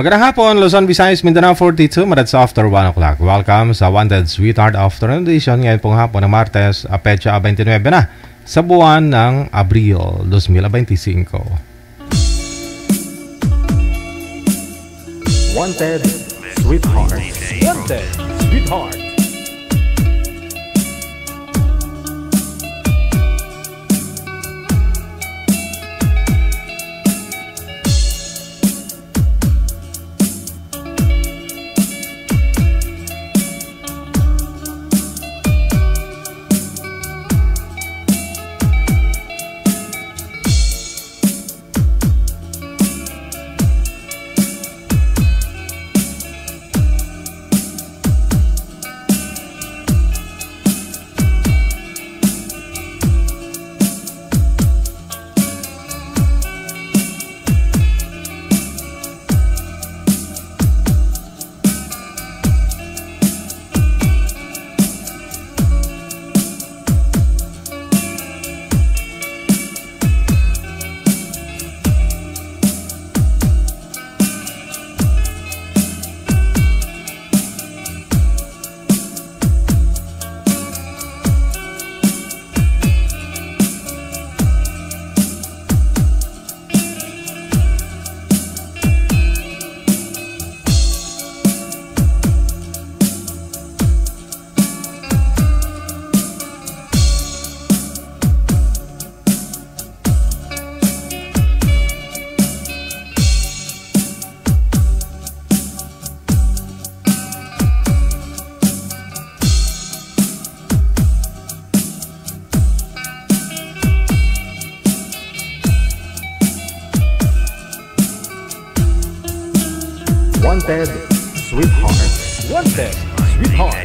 Magandang hapon, Luzon, Visayas, Mindanao 42, minutes after 1 o'clock. Welcome sa Wanted Sweetheart Afternoon Edition. Ngayon pong hapon ng Martes, petsa 29 na sa buwan ng Abril 2025. Wanted Sweetheart. Wanted Sweetheart. Wanted Sweetheart. Wanted Sweetheart.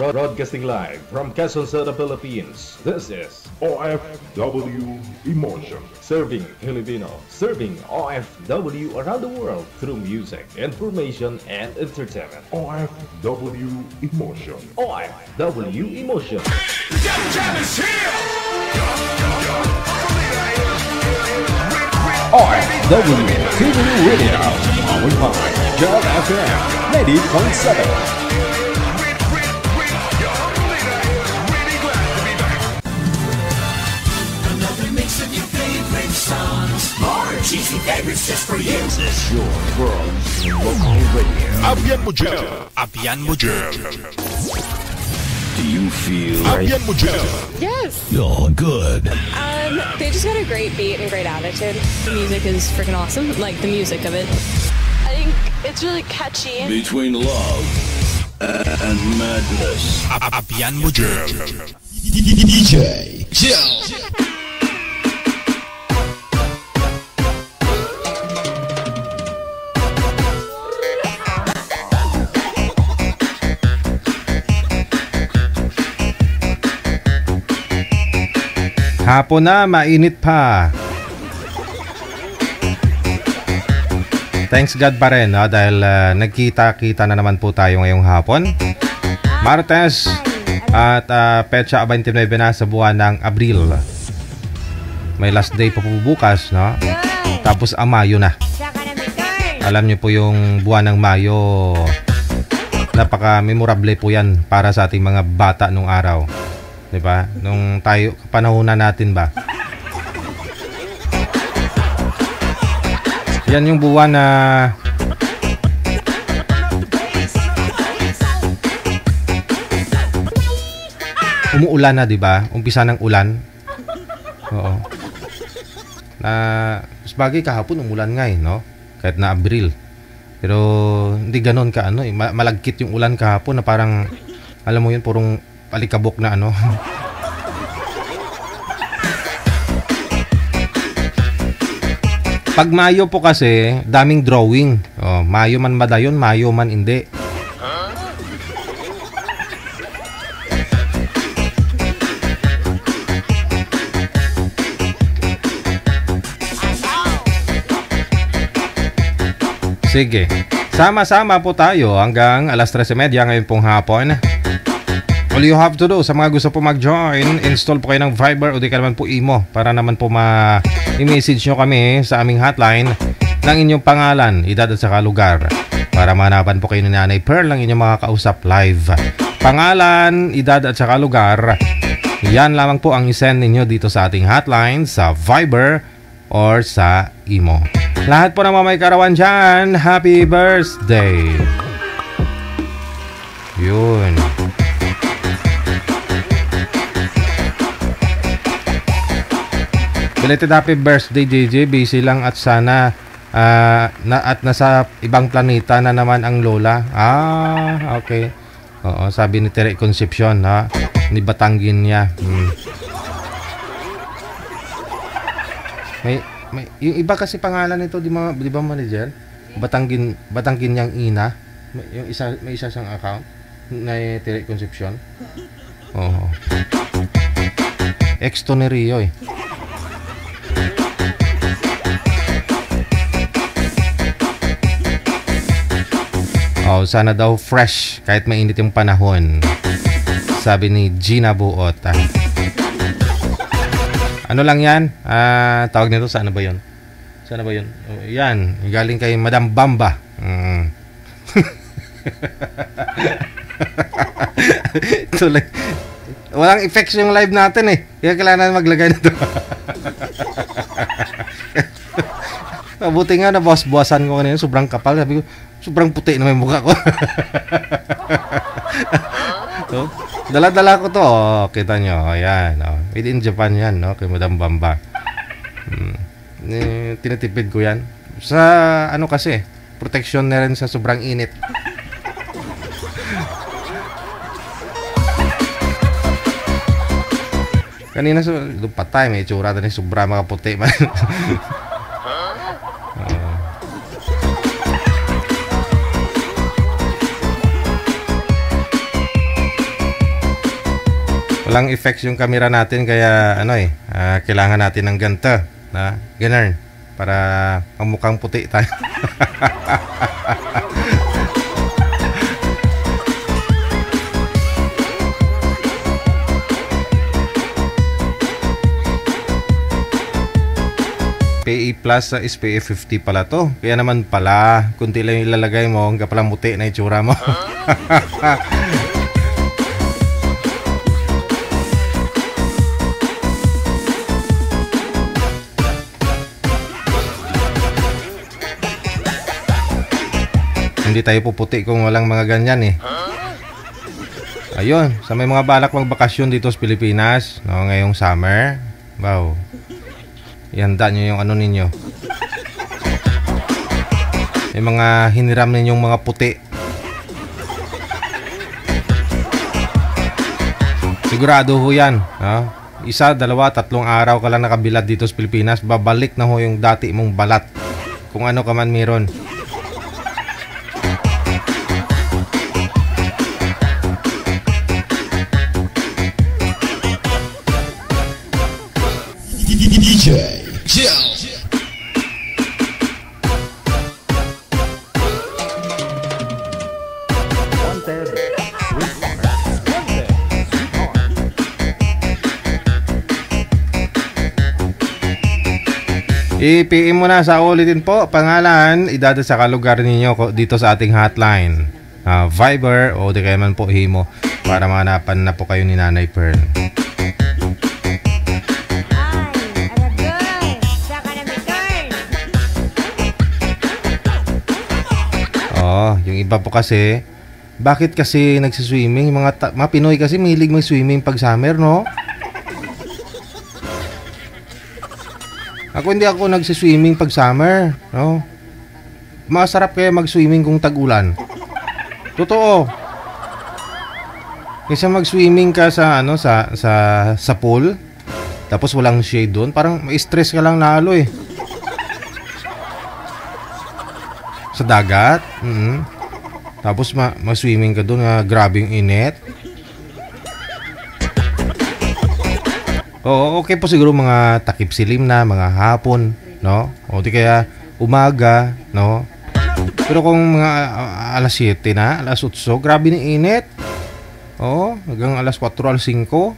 Broadcasting live from Quezon City, Philippines. This is OFW Emotion. Serving Filipino, serving OFW around the world through music, information, and entertainment. OFW Emotion. OFW Emotion. OFW TV Radio, powered by Job FM 90.7. Cheesy favorites just for you. This is your world local radio. Abyan mo dyan. Abyan mo dyan. Do you feel Abyan mo dyan. Yes. you're good? They just got a great beat and great attitude. The music is freaking awesome. Like the music of it. I think it's really catchy. Between love and madness. Abyan mo dyan. DJ Jill. Hapon na, mainit pa. Thanks God pa rin, no? Dahil nagkita-kita na naman po tayo ngayong hapon. Martes at petsa 29 na sa buwan ng Abril. May last day pa po bukas, no? Tapos Mayo na. Alam niyo po yung buwan ng Mayo, napaka-memorable po yan para sa ating mga bata nung araw. Diba? Nung tayo, panahonan natin ba? Yan yung buwan na umuulan na, 'di ba? Umpisa ng ulan. Oo. Na sabagay kahapon umulan nga no? Kahit na Abril. Pero hindi ganoon ka malagkit yung ulan kahapon na parang alam mo yun, purong palikabok na Pag Mayo po kasi, daming drawing. Oh, Mayo man madayon, Mayo man hindi. Sige. Sama-sama po tayo hanggang alas 13:30 ngayon pong hapon. All you have to do, sa mga gusto po mag-join, install po kayo ng Viber o di ka naman po Imo para naman po i-message nyo kami sa aming hotline ng inyong pangalan, edad at saka lugar para mahanapan po kayo ni Nanay Pearl ng inyong makakausap live. Pangalan, edad at saka lugar, yan lamang po ang isend ninyo dito sa ating hotline sa Viber or sa Imo. Lahat po ng mga may karawan dyan, happy birthday! Yun. Belated happy birthday, JJ. Busy lang at sana nasa ibang planeta na naman ang lola. Okay. Oo, sabi ni Tere Concepcion, ni Batanggin niya. May yung iba kasi pangalan nito, di ba manager? Batanggin niyang ina. May isa siyang account na Tere Concepcion. Oo. Ex to ni Rio eh. Oh, sana daw fresh kahit mainit yung panahon. Sabi ni Gina Buot. Ano lang yan? Tawag nito, sana ba yun? Sana ba yun? Oh, yan, galing kay Madam Bamba. Ito lang. Walang effects yung live natin eh. Kaya kailangan maglagay nito. Mabuti nga na boss-bossan ko kanina. Sobrang kapal. Sabi ko, sobrang puti na may mukha ko. So, dala-dala ko to. Oh, kita nyo. Ayan. Oh. Made in Japan yan. No? Kay Madam Bamba. Tinatipid ko yan. Sa kasi, protection na rin sa sobrang init. Kanina patay. May itsura na rin. Sobrang makaputi man. Walang effects yung camera natin kaya kailangan natin ng ganito na ganun para ang mukhang puti tayo. PE Plus sa SPF 50 pala to. Kaya naman pala, kunti lang ilalagay mo, hanggang pala muti na itsura mo. Hindi tayo puputi kung walang mga ganyan eh. Ayun, sa may mga balak magbakasyon dito sa Pilipinas, ngayong summer. Wow. Ihanda nyo yung ninyo. Yung mga hiniram ninyong mga puti. Sigurado ho yan. Isa, dalawa, 3 araw ka lang nakabilad dito sa Pilipinas, babalik na ho yung dati mong balat. Kung ano ka man meron. DJ Joe. I-PM mo na sa ulitin po. Pangalan, idada sa kalugar ninyo dito sa ating hotline. Viber o di kaya man po Himo para mahanapan na po kayo ni Nanay Pearl. Oh, yung iba po kasi, bakit kasi nagsiswimming? Mga Pinoy kasi mahilig mag-swimming pag summer, no? Ako hindi ako nagsiswimming pag summer, no? Masarap kaya mag-swimming kung tag-ulan. Totoo. Kasi mag-swimming ka sa sa pool, tapos walang shade doon, parang ma-stress ka lang lalo eh. Sa dagat, tapos ma-swimming ka doon, grabe yung init. Oo, okay po siguro mga takip silim na, mga hapon, no? O di kaya umaga, no? Pero kung mga alas 7 na, alas 8, grabe ng init. Oo, hanggang alas 4, alas 5.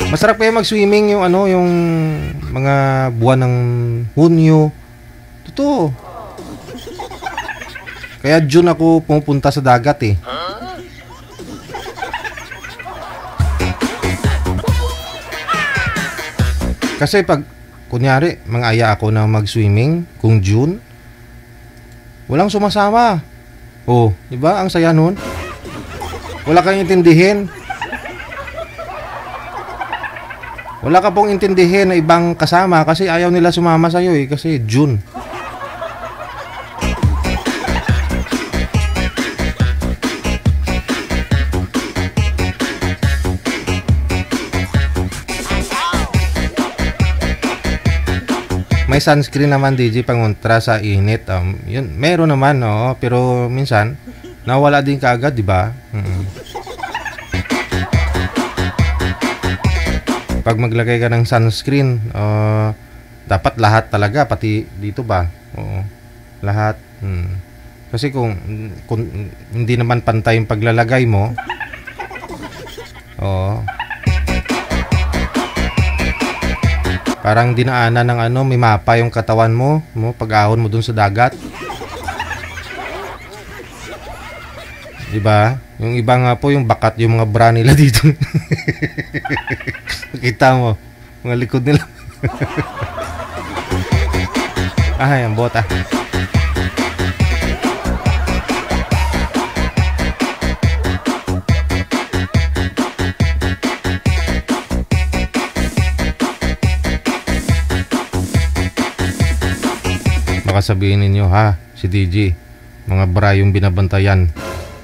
Masarap kaya mag-swimming yung yung mga buwan ng Hunyo. Totoo. Kaya June ako pumupunta sa dagat eh. Kasi pag, kunyari, mang-aya ako na mag-swimming, kung June, walang sumasama. Oh, di ba? Ang saya nun. Wala kang intindihin. Wala ka pong intindihin na ibang kasama kasi ayaw nila sumama sa'yo eh, kasi June. May sunscreen naman DJ pangontra sa init. Yun, meron naman, no, pero minsan nawala din kaagad, di ba? Pag maglagay ka ng sunscreen, dapat lahat talaga, pati dito ba? Oo. Lahat. Kasi kung hindi naman pantay yung paglalagay mo, parang dinaanan ng may mapa yung katawan mo, pag-ahon mo dun sa dagat. Diba? Yung iba nga po, yung bakat yung mga bra nila dito. Nakita mo, mga likod nila. Ay, ang bota. Baka sabihin ninyo, si DJ, mga bra yung binabantayan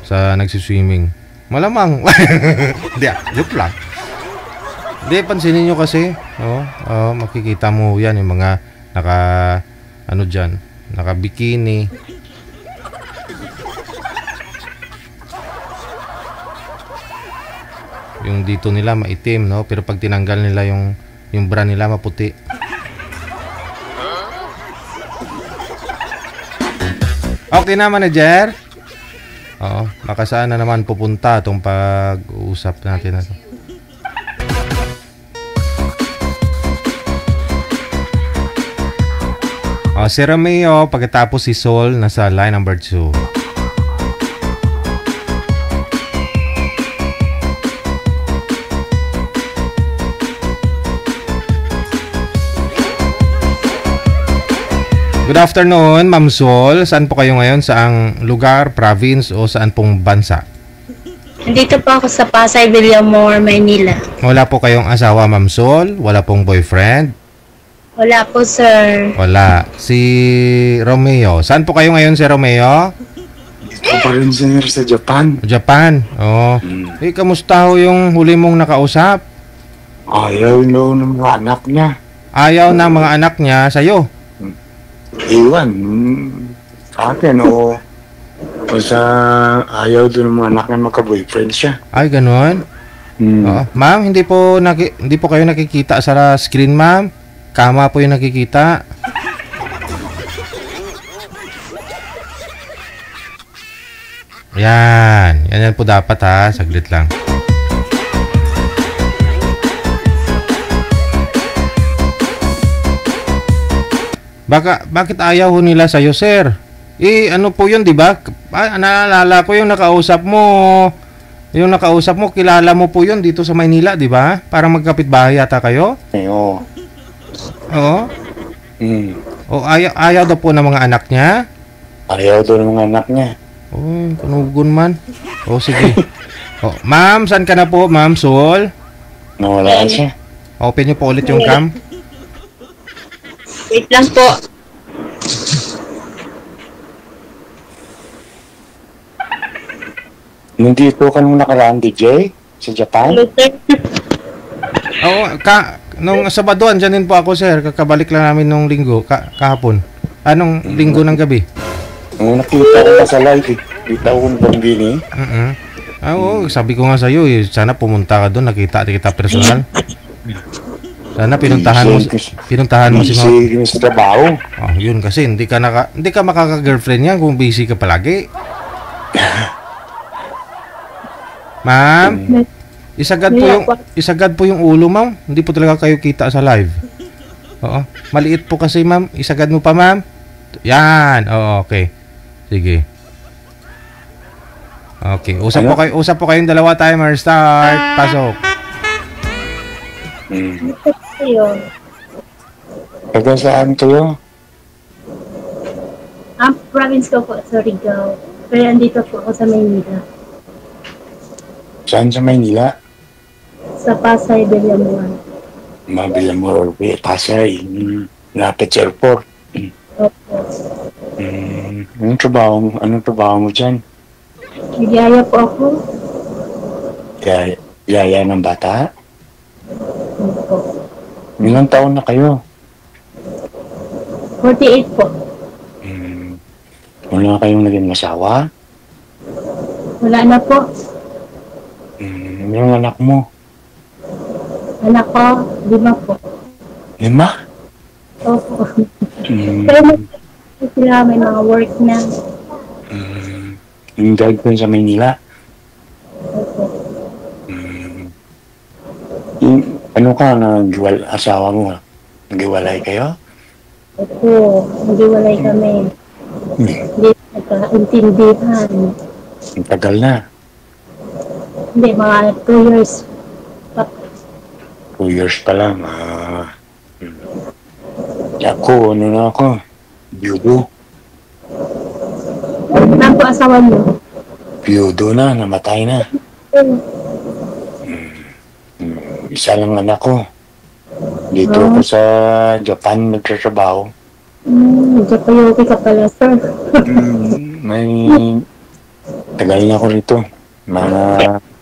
sa nagsiswimming. Malamang. Hindi, joke lang. Hindi, pansinin nyo kasi, makikita mo yan, yung mga naka-bikini. Yung dito nila maitim, no? Pero pag tinanggal nila yung bra nila maputi. Okay na, manager? Oo, baka saan na naman pupunta itong pag-uusap natin na to. Si Romeo, pagkatapos si Sol, nasa line number 2. Good afternoon, Ma'am Sol. Saan po kayo ngayon? Saang lugar, province o saan pong bansa? Nandito po ako sa Pasay, Villamor, Manila. Wala po kayong asawa, Ma'am Sol? Wala pong boyfriend? Wala po, sir. Wala. Si Romeo. Saan po kayo ngayon, si Romeo? Dito pa rin, sir, sa Japan. Japan? Oo. Kamusta ho yung huli mong nakausap? Ayaw ng mga anak niya. Ayaw ng mga anak niya sa'yo? Iwan. Akin o sa ayaw doon ng mga anak niya magka-boyfriend siya. Ay, ganon? Ma'am, hindi po kayo nakikita sa screen, ma'am. Kama po yung nakikita. Yan. Yan po dapat ha. Saglit lang. Bakit ayaw ho nila sa'yo, sir? Ano po yun, di ba? Naalala ko yung nakausap mo. Yung nakausap mo, kilala mo po yun dito sa Maynila, di ba? Parang magkapitbahay yata kayo? Oo. Oo? O ayaw daw po ng mga anak niya? Ayaw daw ng mga anak niya. Oh, kanugon man. O, sige. Ma'am, saan ka na po, ma'am? Sol? Nawala siya. Open niyo po ulit yung cam. Wait lang po. Nandito ka nung nakaraan, DJ? Sa Japan? Hello, sir. Oo, nung Sabadoan, dyan din po ako, sir. Kakabalik lang namin nung linggo, kahapon. Anong linggo ng gabi? Nung nakita ko pa sa live, kita ko ng bini. Oo, sabi ko nga sa'yo, sana pumunta ka doon, nakita kita personal. Sana pinuntahan mo si Ma'am. Busy sa trabaho. Oh, yun kasi, hindi ka makaka-girlfriend yan kung busy ka palagi. Ma'am, isagad po yung ulo, ma'am. Hindi po talaga kayo kita sa live. Oo. Maliit po kasi, ma'am. Isagad mo pa, ma'am. Yan. Oo, okay. Sige. Okay. Usap po kayong dalawa, timer start. Pasok. Ayun. Taga saan kayo? Ang province ko po, Surigao. Pero andito po ako sa Maynila. Saan sa Maynila? Sa Pasay, Villamuan. Mabilamor, Pasay. Lapit sa airport. Opo. Anong trabaho mo dyan? Nagyaya po ako. Yaya ng bata? Opo. Ilang taon na kayo? 48 po. Wala kayong naging asawa? Wala na po. Yung anak mo? Anak ko, 5 po. 5? Opo. Pero sila may mga work na. Yung dad ko sa Maynila? Opo. Ano ka, asawa mo? Naghiwalay kayo? Opo, naghiwalay kami. Hindi nagkaintindihan. Ang tagal na. Hindi, mga 2 years pa. 2 years pa lang. Ako, ano na ako? Biyudo. Ano po asawa mo? Biyudo na, namatay na. Isa lang anak ko. Dito ako sa Japan nagtatrabaho. Japayoki ka pala, sir. May tagal na ako rito. Mga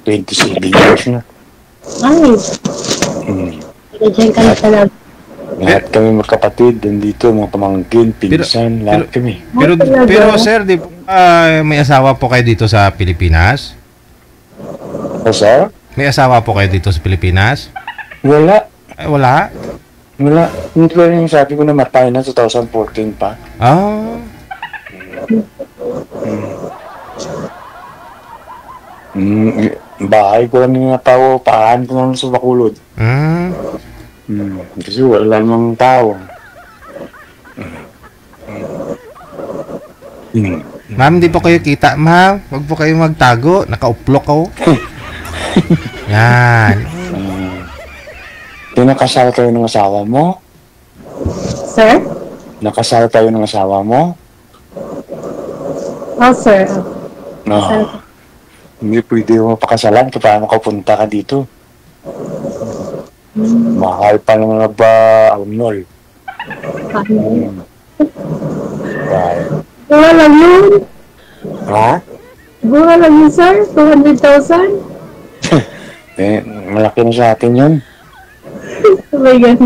27 years na. Ay, dyan ka na talaga. Lahat kami magkapatid, nandito, mga pamangkin, pinsan, lahat kami. Pero sir, may asawa po kayo dito sa Pilipinas? O sir? May asawa po kayo dito sa Pilipinas? Wala. Wala? Wala. Hindi ko rin yung sabi ko na matay na 2014 pa. Bahay ko lang yung natawo, paan ko lang sa Bacolod. Kasi wala namang tao. Ma'am, di po kayo kita, ma'am. Huwag po kayo magtago. Nakauplok ako. Yan. Nakasal kayo ng asawa mo? Sir? Nakasal kayo ng asawa mo? Oh, sir. No. Hindi pwede mo pakasalan kung paano ka punta ka dito. Mahal pa ng mga ba-aunol. Mura lang yun. Ha? Mura lang yun, sir. 200,000. Malaki na sa atin yun. Oh my God.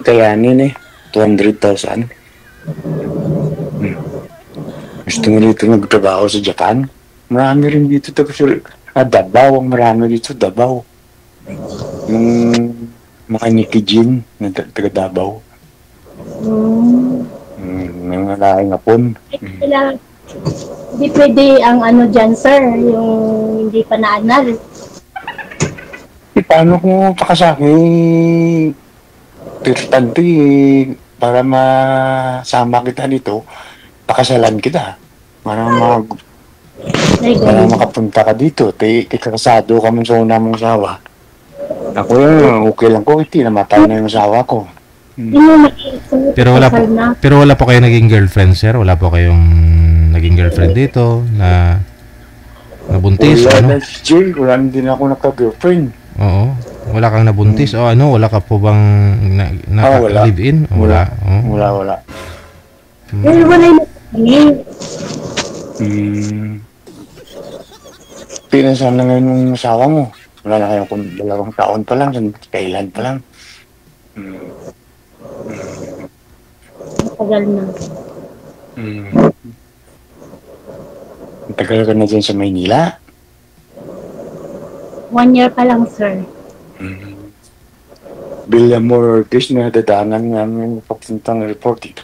Kayanin eh. 200,000. Gusto mo dito nagtrabaho sa Japan? Marami rin dito. Tapos, Davao, ang marami dito, Davao. Yung mga Nikijin na taga Davao. Mga laking hapon. Hindi pwede ang ano dyan, sir, yung hindi pa naanal. Paano kung pakasaki? Importante para masama kita dito, pakasalan kita. Para makapunta ka dito. Ikakasado ka mo sa una mong asawa. Ako okay lang ko. Hindi namatay na yung asawa ko. Pero wala po kayo naging girlfriend, sir? Wala po kayong naging girlfriend dito na nabuntis? Wala na, Jay. Wala din ako naka-girlfriend. Oo. Wala kang nabuntis? O ano? Wala ka po bang naka-live-in? Wala. Wala. Pero wala yung Pinasan na ngayon ng asawa mo. Wala na kayong 2 taon pa lang. Kailan pa lang. Tagal na. Tagal ka na dyan sa Maynila? 1 year pa lang, sir. Villamor Ortiz na dadaanan namin papuntang report dito.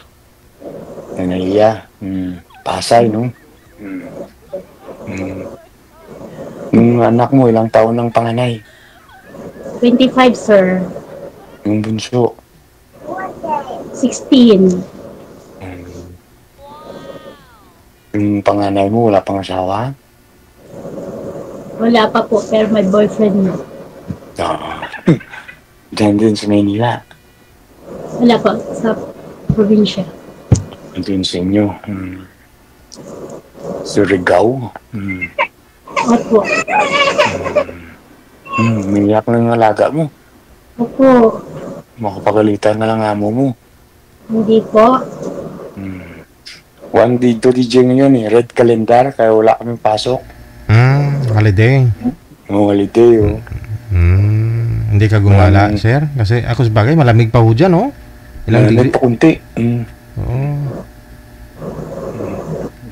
Nanaya. Pasay, no? Yung anak mo, ilang taon ng panganay? 25, sir. Yung bunso? 16. Yung panganay mo, wala pang asawa? Wala pa po, pero may boyfriend na. Diyan din sa Maynila. Wala pa, sa probinsya. Diyan sa inyo. Surigao. Opo. Umiyak na yung alaga mo. Opo. Makapagalitan na lang amo mo. Hindi po. One dito DJ ngayon red calendar, kaya wala kaming pasok. Holiday. Holiday, oh. Hindi ka gumala, sir? Kasi ako sabagay, malamig pa ho dyan, oh. Ilang degree? Malamig pa kunti.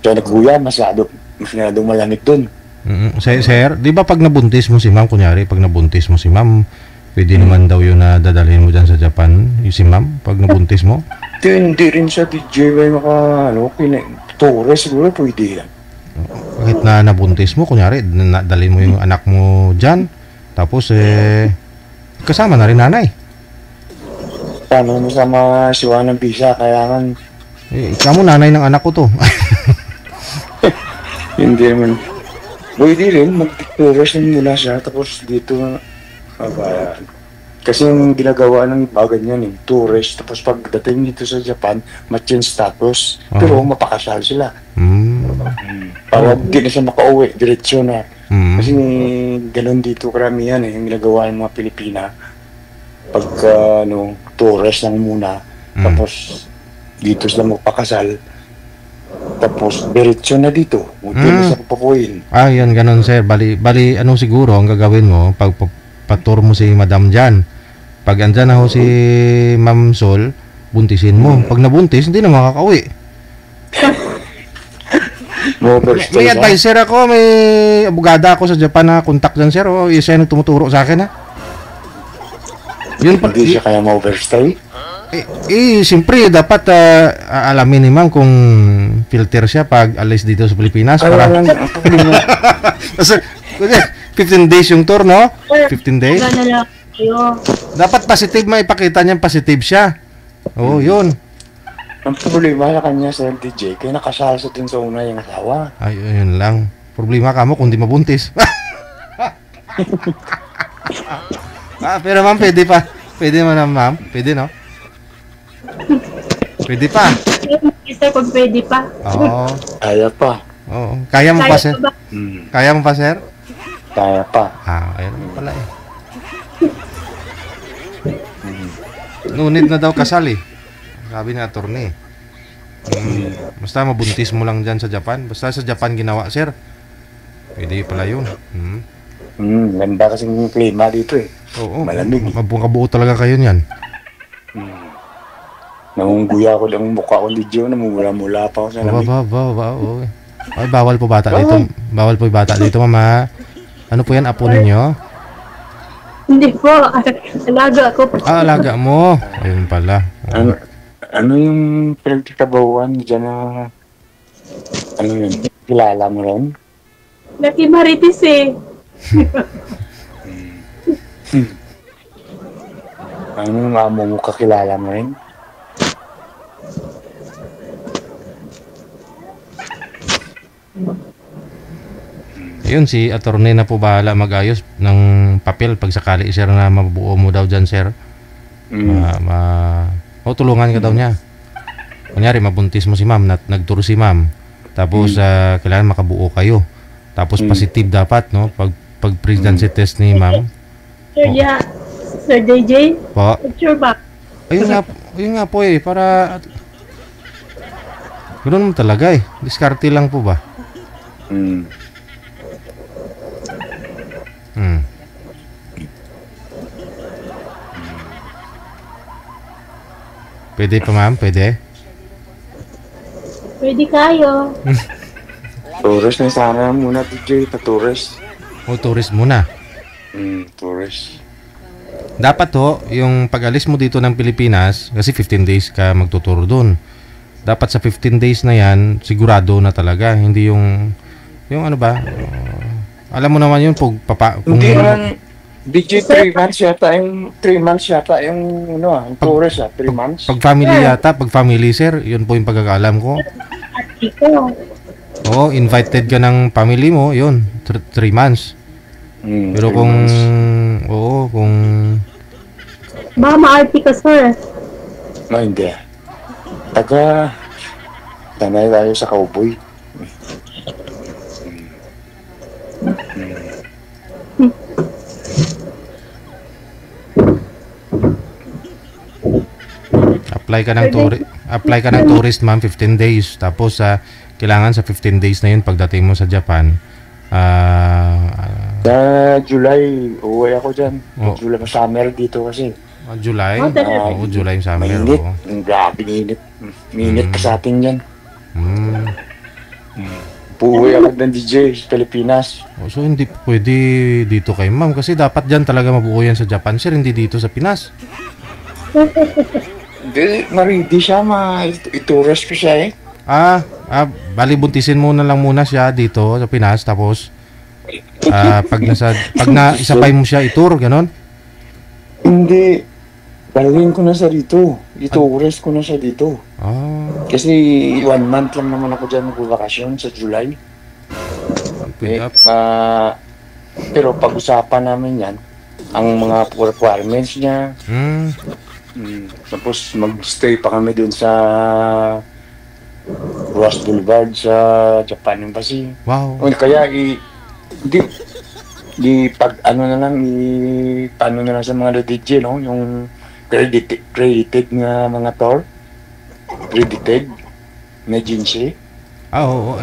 Kaya nagguya, masyadong malamig dun. Sir, di ba pag nabuntis mo si ma'am, kunyari, pag nabuntis mo si ma'am, pwede naman daw yun na dadalhin mo dyan sa Japan, yung si ma'am, pag nabuntis mo? Hindi rin siya DJ may tourist siguro pwede yan. Kahit na nabuntis mo, kunyari, dalhin mo yung anak mo dyan, tapos kasama na rin nanay. Paano mo sa mga siwa ng visa, kailangan... Ikaw mo nanay ng anak ko to. Hindi naman. Pwede rin, mag-tourist muna siya, tapos dito, kasi yung ginagawa ng iba ganyan tourist, tapos pagdating dito sa Japan, ma-change status, pero mapakasal sila. Para di na siya makauwi, diretsyo na. Kasi ganun dito karamihan yung ginagawa ng mga Pilipina. Pagka tourist lang muna, tapos dito sila magpakasal, tapos diretsyo na dito, hindi na siya papuin. Yan, ganun sir. Bali, anong siguro ang gagawin mo pag patur mo si Madam dyan? Pag andyan na ho si Ma'am Sol, buntisin mo. Pag nabuntis, hindi na makakauwi. May advisor ako, may abogada ako sa Japan na contact dyan, sir. Isa yung tumuturo sa akin, ha? Yun, hindi siya kaya ma-overstay? Siyempre, dapat alamin ni Ma'am kung filter siya pag alis dito sa Pilipinas. Para... Kasi, 15 days yung tour, no? 15 days? Dapat positive, maipakita niya positive siya. Yun. Ang problema sa kanya sa DJ, kaya nakasal sa dun sa una yung asawa. Yun lang. Problema ka mo kung di mabuntis. Pero ma'am, pwede pa. Pwede man ma'am. Pwede, no? Pwede pa. Isa kung pwede pa. Oo. Kaya pa. Oo. Kaya mo pa, sir? Kaya mo pa, sir? Kaya pa. Ayun pala eh. Nunid na daw kasal eh. Sabi ni attorney. Basta mabuntis mo lang dyan sa Japan. Basta sa Japan ginawa, sir. Pwede pala yun. Ganda kasi yung klima dito eh. Oo. Malamig. Kabuo talaga kayo niyan. Nangungguya ko lang mukha ko video, namumula-mula pa ako sa lamig. Ay, bawal po bata dito. Bawal po yung bata dito, mama. Ano po yan, apo ninyo? Hindi po. Alaga ko po. Ah, alaga mo. Ayun pala. Ano yung pinagtatabawan dyan na... Ano yun? Kilala mo rin? Lucky Marites eh. Ano yung amo mo kakilala mo rin? Yun, si attorney na po bahala mag-ayos ng papel pag sakali, sir, na mabuo mo daw dyan, sir. Tulungan ka daw niya. Kunyari, mabuntis mo si ma'am, nagturo si ma'am. Tapos, kailangan makabuo kayo. Tapos, positive dapat, no? Pag pregnancy test ni ma'am. Sir, Sir DJ? Po? Sure ba? Ayun nga po eh, para... Ganoon mo talaga eh. Diskarte lang po ba? Pwede pa, ma'am? Pwede? Pwede kayo. Tourist na sana muna, DJ. Tourist. O, tourist muna. Tourist. Dapat ho, yung pag-alis mo dito ng Pilipinas, kasi 15 days ka magtuturo dun. Dapat sa 15 days na yan, sigurado na talaga. Hindi yung ano ba? Alam mo naman yun, hindi naman, DJ, 3 months yata yung yung tourist 3 months. Pag family yata, pag family, sir, yun po yung pagkakaalam ko. Oo, invited ka ng family mo, yun, 3 months. Pero kung, kung... Baka ma-RP ka, sir. No, hindi. Tanay tayo sa cowboy. Apply ka ng tourist, ma'am, 15 days. Tapos, kailangan sa 15 days na yun, pagdating mo sa Japan, sa July, uwi ako dyan. July, summer dito kasi. July? Oo, July yung summer. Mainit. Grabe, mainit. Mainit pa sa atin yan. Puwi ako ng DJ sa Pilipinas. So, hindi pwede dito kay ma'am kasi dapat dyan talaga mabuo yan sa Japan, sir, hindi dito sa Pinas. Hindi, maridi siya, ituras ko siya eh. Bali buntisin mo na lang muna siya dito sa Pinas, tapos pag naisabay mo siya itur, ganon? Hindi, balhin ko na siya dito. Ituras ko na siya dito. Kasi 1 month lang naman ako dyan magbabakasyon sa July. Pero pag-usapan namin yan, ang mga requirements niya. Tapos mag-stay pa kami dun sa Ross Boulevard sa Japan Embassy. Wow. Kaya paano na lang sa mga DJ, no? Yung credited nga mga tour. Credited na agency.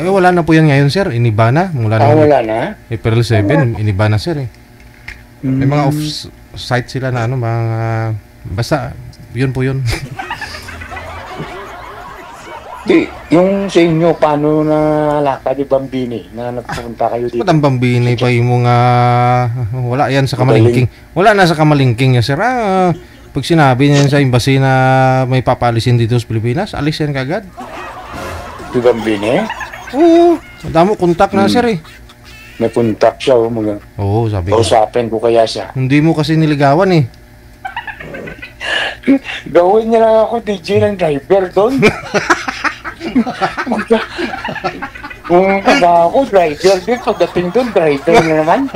Wala na po yan ngayon, sir. Iniba na. Wala na? April 7, iniba na, sir eh. May mga off-site sila na mga... Basta, yun po yun. Yung sa inyo, paano na lakad ni Bambini na nagpunta kayo dito? Ang Bambini pa yung mga... Wala yan sa kamalingking. Wala na sa kamalingking niya, sir. Pag sinabi niya sa embassy na may papalisin dito sa Pilipinas, alis yan kagad. Si Bambini? Oo. Damo kontak na, sir eh. May kontak siya, Oo, sabi ko. Kausapin ko kaya siya. Hindi mo kasi niligawan eh. Gawin niya lang ako DJ ng driver doon. Kung ako driver din, pagdating doon, driver na naman.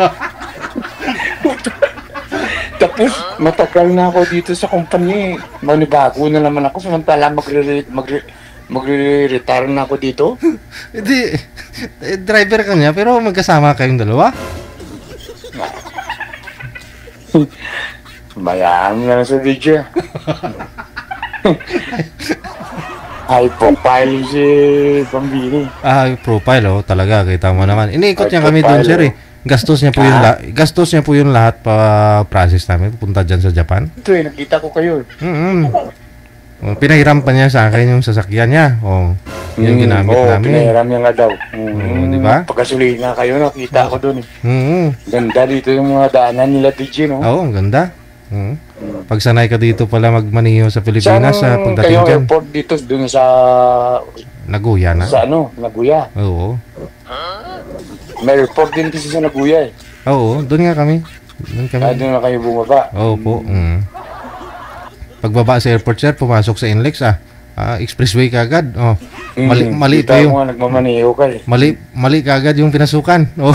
Tapos, matagal na ako dito sa kumpanya. Manibago na naman ako. Samantala, magre-retire na ako dito. Hindi, driver ka niya, pero magkasama kayong dalawa? Bayaan nga na sa DJ. High profile si Bambini. Profile talaga, kita mo naman. Iniikot niya kami doon, sir eh. Gastos niya po yung lahat pa process namin pupunta dyan sa Japan. Ito eh, nakita ko kayo. Pinahiram pa niya sa akin yung sasakyan niya. Yung ginamit namin. Pinahiram niya nga daw. Di ba? Pagkasulina kayo, nakita ko doon eh. Mm. Ganda dito yung mga daanan nila, DJ, no? Oo, ang ganda. Pag sanay ka dito pala magmaniho sa Pilipinas, sa Saan pagdating kayo dyan. airport dito doon sa... Naguya na? Sa ano? Naguya. Oo. May airport din kasi sa Naguya eh. Oo, doon nga kami. Doon kami. Doon na kayo bumaba. Oo po. Pagbaba sa airport, sir, pumasok sa Inlex, expressway kagad. Oh. Mali pa Kita yung... mo nga nagmamaniho ka eh. Mali kagad yung pinasukan. Oh.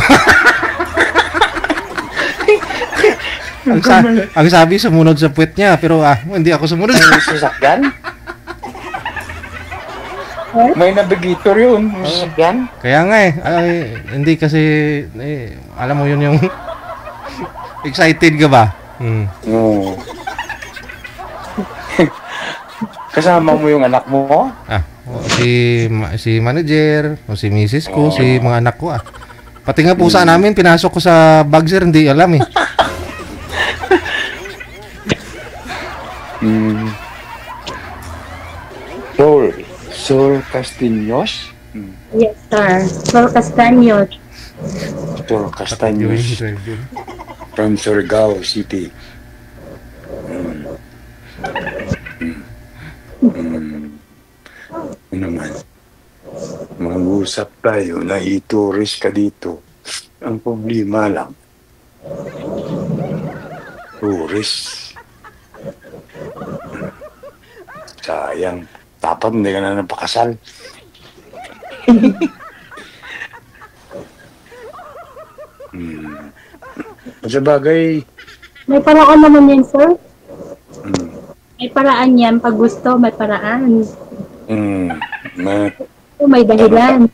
ang sabi sumunod sa puwet niya, pero hindi ako sumunod. May sasakyan? May navigator yun. May sasakyan? Kaya nga hindi kasi, alam mo yun yung excited ka ba? Oo. Kasama mo yung anak mo? Si manager, o si misis ko, si mga anak ko Pati nga pusa namin, pinasok ko sa bag, sir, hindi alam eh. Sol Castaños? Yes, sir. Sol Castaños. Sol Castaños. From Surigao City. Ano naman? Mag-usap tayo na i-tourist ka dito. Ang problema lang, tourist. Sayang. Dapat hindi ka na napakasal. Sa bagay... May paraan naman yan, sir. May paraan yan. Pag gusto, may paraan. May dahilan.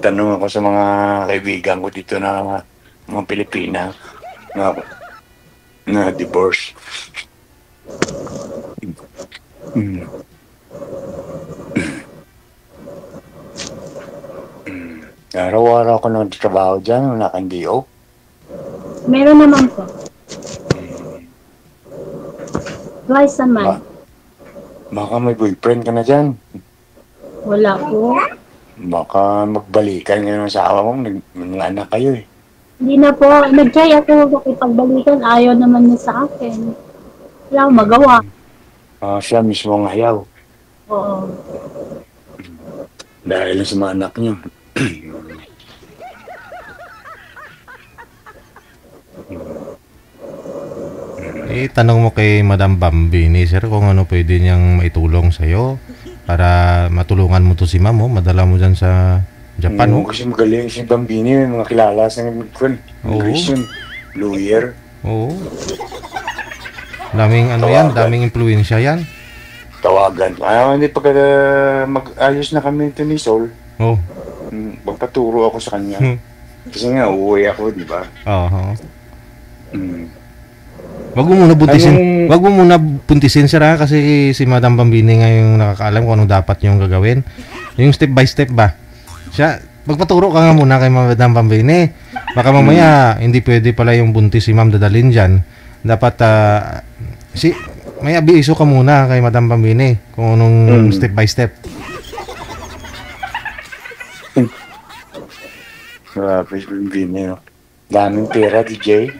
Tanong ako sa mga kaibigan ko dito na mga Pilipina na divorce. Araw-araw ako nagtatrabaho dyan, wala kang D.O. Meron naman po. Twice a month. Baka may boyfriend ka na dyan. Wala po. Baka magbalikan ka ng asawa mo, mga anak kayo eh. Hindi na po. Nag-try ako pagbalikan. Ayaw naman niya sa akin. Wala akong magawa. Siya mismo ang ayaw. Oo. Dahil sa mga anak niyo. Tanong mo kay Madam Bambini, sir, kung ano pwede niyang maitulong sa'yo para matulungan mo to si ma'am, madala mo dyan sa Japan. Kasi magaling si Bambini, may mga kilala sa immigration, lawyer. Oo. Daming daming impluensya yan. Tawagan. Hindi pag mag-ayos na kami ito ni Sol, magpaturo ako sa kanya. Kasi nga, uuwi ako, di ba? Oo. Wag mo muna buntisin. Wag mo muna puntisin, sir, kasi si Madam Bambini nga yung nakakaalam kung ano dapat yung gagawin. Yung step by step ba. Siya, magpaturo ka nga muna kay Madam Bambini. Baka mamaya hindi pwede pala yung buntis si Ma'am dadalhin diyan. Dapat may abiso ka muna kay Madam Bambini kung anong step by step. Grabe, Bambini, no? Daming pera, DJ.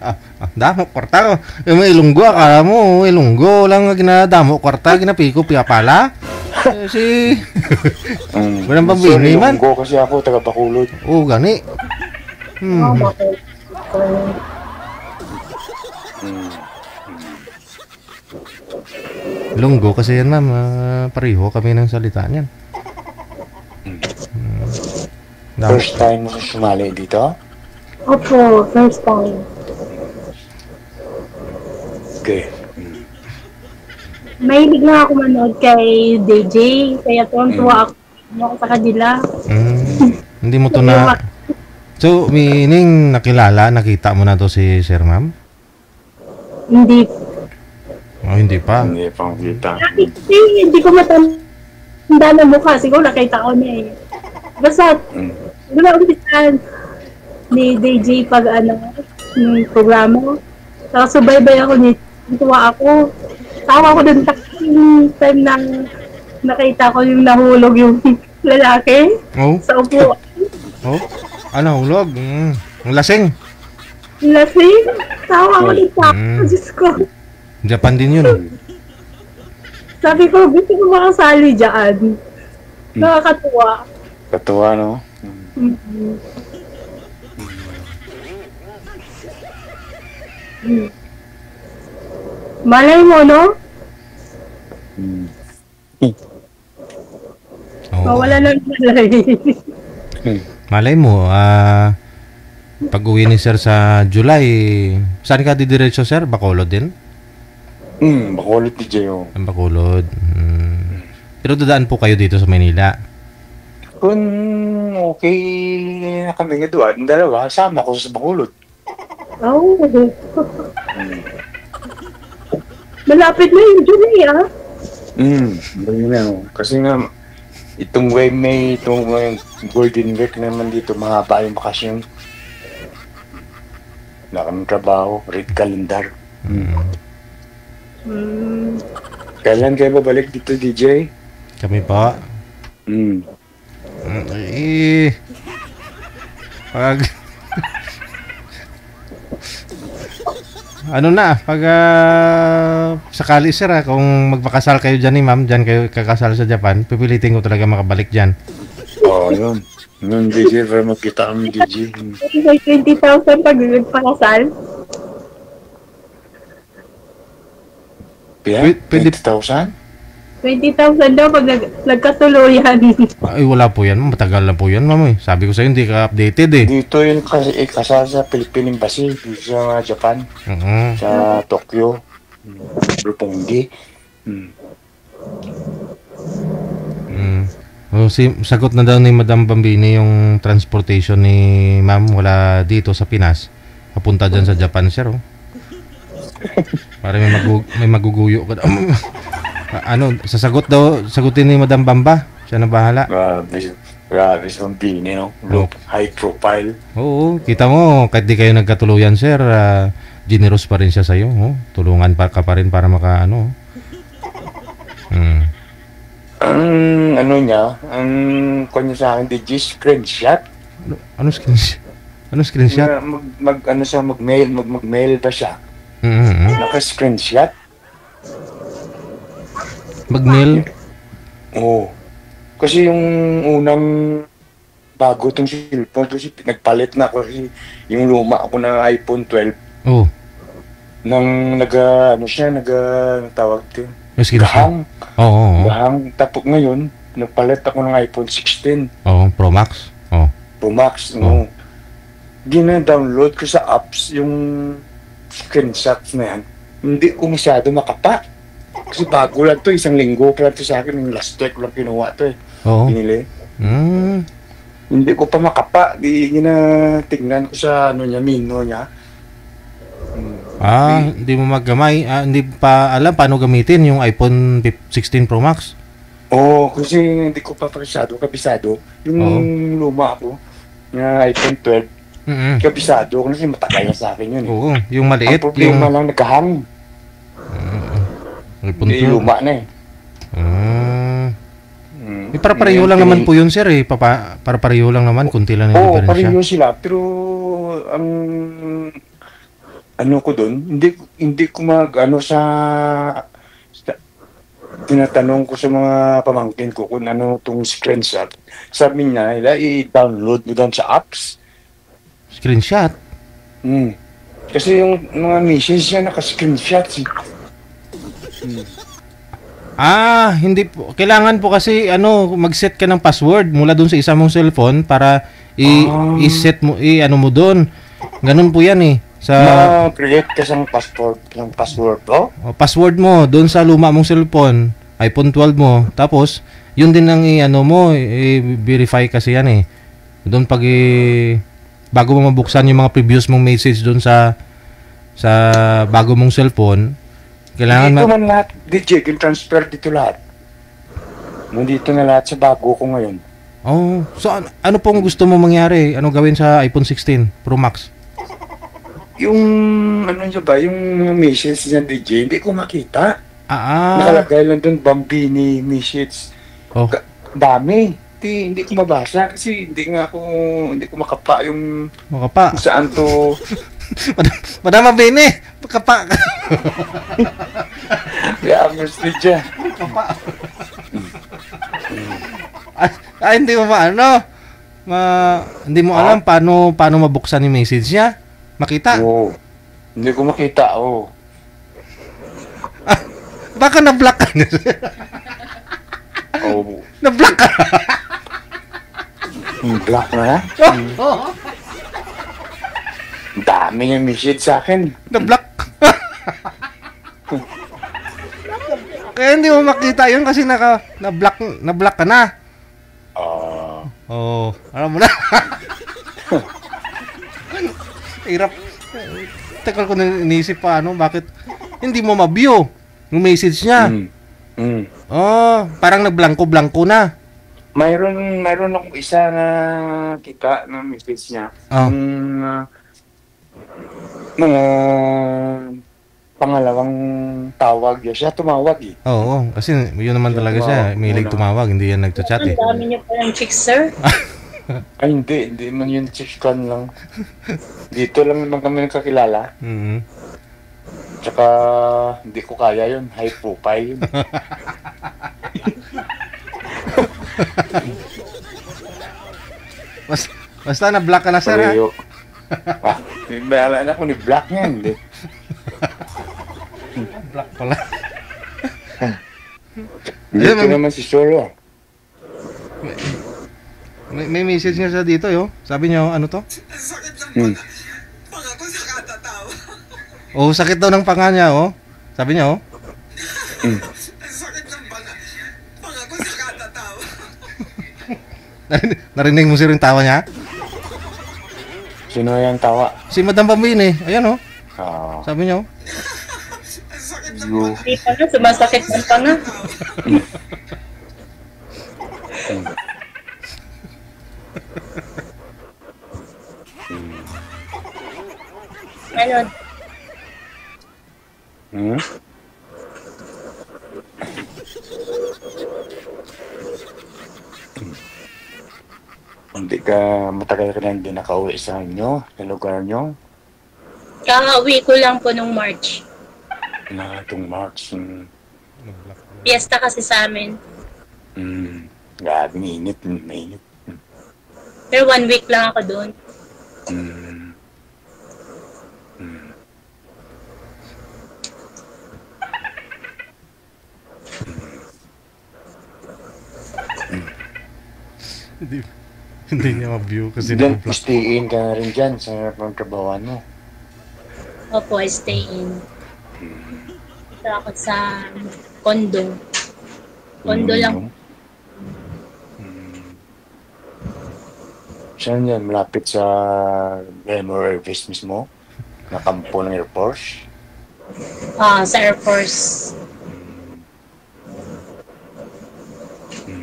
Damo kwarta ko. May ilunggo, akala mo, ilunggo lang ginadamo kwarta, ginapiko, pala. Si... Walang Bambini man. Ilunggo kasi ako, taga-Bacolod. Oo, gani. Ilunggo kasi yan, ma'am. Pareho kami ng salita niyan. First time mo sumali dito? Opo, first time. Okay. Mahilig na ako manood kay DJ, kaya tuwang-tuwa ako sa kanila. Hindi mo to na... So, meaning nakilala, nakita mo na to si Sir Ma'am? Hindi. Hindi pa? Hindi pa makita. Hindi ko matanda na mukha. Siguro nakita ko niya eh. Basta, wala umpisan ni DJ pag yung programa. Saka subaybay ako tuwa ako. Tawa ko dun yung time na nakita ko yung nahulog yung lalaki Oh, sa upuan. oh. Ano, hulog? Ang lasing. Lasing. Tawa ko ng tawa. Mm. Diyos ko. Japan din yun. Sabi ko, gusto ko makasali dyan. Nakakatuwa. Katuwa, no? Mm-hmm. Malay mo, no? Oh. Mawala ng malay. Malay mo, pag-uwi ni Sir sa July, saan ka didiretso, Sir? Bacolod din? Bacolod ni Jeo. Ang Bacolod. Pero dadaan po kayo dito sa Manila. Kung okay na kami nga doon, dalawa, sama ko sa Bacolod. Oh. Malapit na yung July, ah. Kasi nga, itong Golden Week naman dito, mahaba yung bakasyon. Wala kami trabaho, red calendar. Kailan kayo babalik dito, DJ? Kami pa. Pag ano na, pag sakali sir kung magpakasal kayo dyan ni ma'am, dyan kayo kakasal sa Japan, pipilitin ko talaga makabalik dyan. Yun. Yun, DJ, para magkita kami, DJ. May 20,000 pag nagpakasal. Pwede 20,000? 20,000 daw pag nagkatuluyan. Ay, wala po yan. Matagal na po yan, ma'am. Sabi ko sa'yo, hindi ka updated eh. Dito yung kasal sa Philippine Embassy, dito sa Japan, sa Tokyo, Roppongi. Sagot na daw ni Madam Bambini yung transportation ni ma'am wala dito sa Pinas. Papunta dyan sa Japan, sir. Oh. Para may maguguyo ka. Sagutin ni Madam Bamba. Siya na bahala. Grabe sa Bambini, no? High profile. Oo, kita mo, kahit di kayo nagkatuluyan, sir, generous pa rin siya sa'yo. Oh. Tulungan ka pa rin para maka-ano. Kanya sa akin, DJ, screenshot. Ano screenshot? Ano screenshot? Mag-mail ba siya? Naka-screenshot. Mag-mail? Oo. Kasi yung unang bago itong cellphone, kasi nagpalit na ako kasi yung luma ako ng iPhone 12. Oo. Nang tawag ito? Gahang. Oo. Gahang. Tapos ngayon, nagpalit ako ng iPhone 16. Oo, Pro Max. Oo. Pro Max, no. Gina-download ko sa apps yung screenshots na yan. Hindi ko masyado makapa. Kasi bago lang to, isang linggo pa lang to sa akin. Yung last week lang kinuha to eh. Oo. Pinili. Hindi ko pa makapa. Tignan ko sa mino niya. Hindi mo maggamay. Hindi pa alam paano gamitin yung iPhone 16 Pro Max. Oo, kasi hindi ko pa kabisado. Yung luma ko, na iPhone 12, kabisado ko kasi matagal na sa akin yun. Oo, yung maliit. Ang problema lang, nagkahang. Hindi luma na eh. Para-pareho lang naman po yun, sir eh. Para-pareho lang naman, kunti lang yung diferensya. Pareho sila, pero ang ko doon, hindi ko tinatanong ko sa mga pamangkin ko kung ano itong screenshot. Sabi niya, i-download mo doon sa apps. Screenshot? Kasi yung mga message niya naka-screenshot. Hindi po. Kailangan po kasi mag-set ka ng password mula doon sa isa mong cellphone para i-set mo, mo doon. Ganun po yan eh. Create ka ng password po? Password mo doon sa luma mong cellphone, iPhone 12 mo. Tapos, yun din ang i-verify kasi yan eh. Doon bago mo mabuksan yung mga previous mong message doon sa bago mong cellphone, kailangan dito man lahat, DJ, yung transfer dito lahat. Nandito na lahat sa bago ko ngayon. So ano pong gusto mo mangyari? Ano gawin sa iPhone 16 Pro Max? Yung yung message niya, DJ, hindi ko makita. Nakalagay lang doon, Bambini message. Dami. hindi ko mabasa kasi hindi ko makapa yung Makapa. kung saan to. Madama Bene. Makapa. Kaya ang dyan. Hindi mo hindi mo alam paano mabuksan yung message niya. Makita. Oo. Hindi ko makita, oo. Baka na-block ka na. Oo. Na-block ka. Black na? Ang dami yung message sa akin. Na-block. Kaya hindi mo makita yun kasi na-block ka na. Oo. Alam mo na. Hirap. Tagal ko na iniisip pa, bakit hindi mo ma-view yung message niya. Parang nagblanko-blanko na. Mayroon akong isa na kita na message niya. Pangalawang tawag siya tumawag eh. Oo, kasi yun naman talaga siya. Milig tumawag, hindi yan nagchat eh. Ang dami niyo pa ng chicks, sir. Ay, hindi man yun chicken lang. Dito lang naman kami nakakilala. Tsaka, hindi ko kaya yun. High profile yun. Basta na-block ka na, sir, ha? Bayaran ako ni Black niya, hindi. Block pala. Dito naman si Solo. May message nga siya dito, yo. Sabi niya, ano to? Sakit ng panga ko sa katatawa. Sakit daw ng panga niya, Sabi niya, Sakit ng panga ko sa katatawa. Narinig mo sir yung tawa niya? Sino yung tawa? Si Madam Bambini, ayan, Sabi niya, Hindi pa na, sumasakit ng panga. Ano? Hindi ka matagal ka na hindi nakauwi sa inyo, sa lugar nyo? Kakauwi ko lang po nung March. Na itong March. Fiesta kasi sa amin. Grabe, mainit. Mainit. Pero 1 week lang ako doon. Hindi niya ma-view kasi Then, na-block. stay in ka na rin dyan sa pagtrabahoan mo. Opo, I stay in. Ito ako sa condo. Condo lang. Saan yan? Malapit sa Bremer Air Base mismo? Nakampo ng Air Force? Sa Air Force.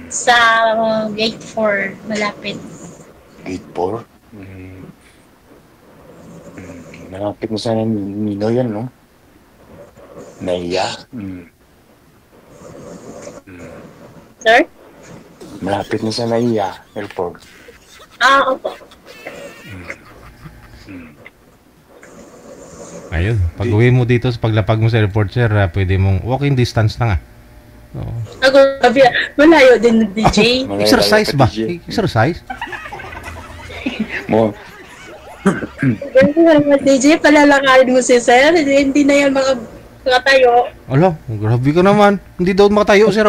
Sa Gate 4, malapit. Gate 4? Malapit na sana Nino yan, no? Naiya? Sir? Malapit na sa Naiya Airport. Opo. Ayun, pag uwi mo dito, paglapag mo sa airport, sir, pwede mong walking distance na nga. Grabe, malayo din ng DJ. Exercise ba? Exercise? Mo. Ganun naman, DJ, palalakarin mo si sir. Hindi na yan makatayo. Ala, grabe ka naman. Hindi daw makatayo, sir,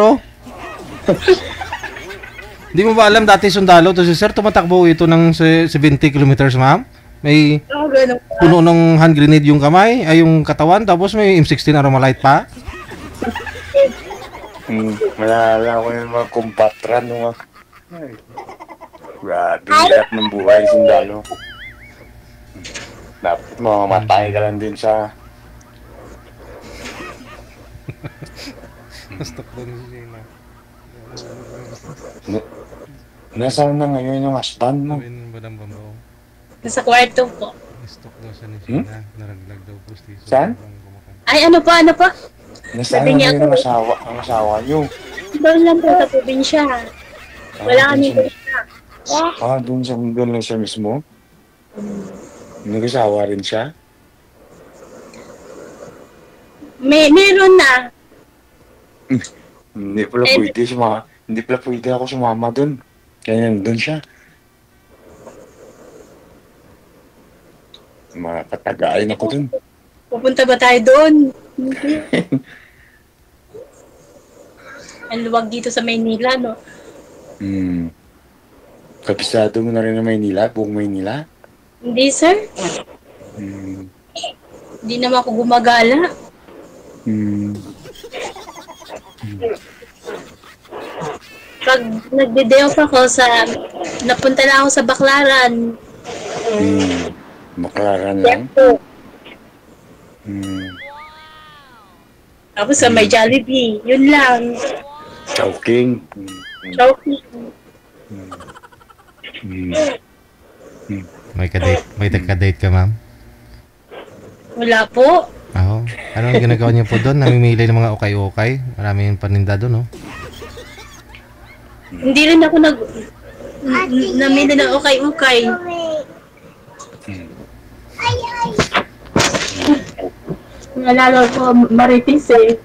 Hindi mo ba alam dati sundalo to si sir, tumatakbo ito ng 70 kilometers, ma'am? May puno ng hand grenade yung kamay, ay yung katawan, tapos may M16 Armalite pa. Malala ko yung mga kumpatran, no? Grabe, hirap ng buhay, sundalo. Dapat mamamatay ka lang din sa... Stop doon si Sina. Nasaan na ngayon yung husband mo? Nasa kwarto po. Stop daw siya ni Sina. Naraglag daw pustiso. Saan? Ay, ano pa? Nasaan na ngayon ang asawa niyo? Doon lang po sa probinsya. Wala kami doon lang siya mismo? Nag-asawa rin siya? Meron na. Hindi pala pwede ako sumama doon. Kaya nandun siya. Makapatagain ako doon. Pupunta ba tayo doon? Hindi. Ang luwag dito sa Maynila, no? Kapisado mo na rin ng Maynila? Buong Maynila? Hindi, sir. Hindi naman ako gumagala. Pag nagde-day off ako napunta na ako sa Baclaran. Baclaran lang? Tapos sa may Jollibee, yun lang. Chowking. Chowking. May tagka-date ka, ma'am? Wala po. Oo. Anong ginagawa niyo po doon? Namimili ng mga ukay-ukay? Maraming paninda doon, no? Hindi rin ako namili ng ukay-ukay. Nalala ko Marites eh.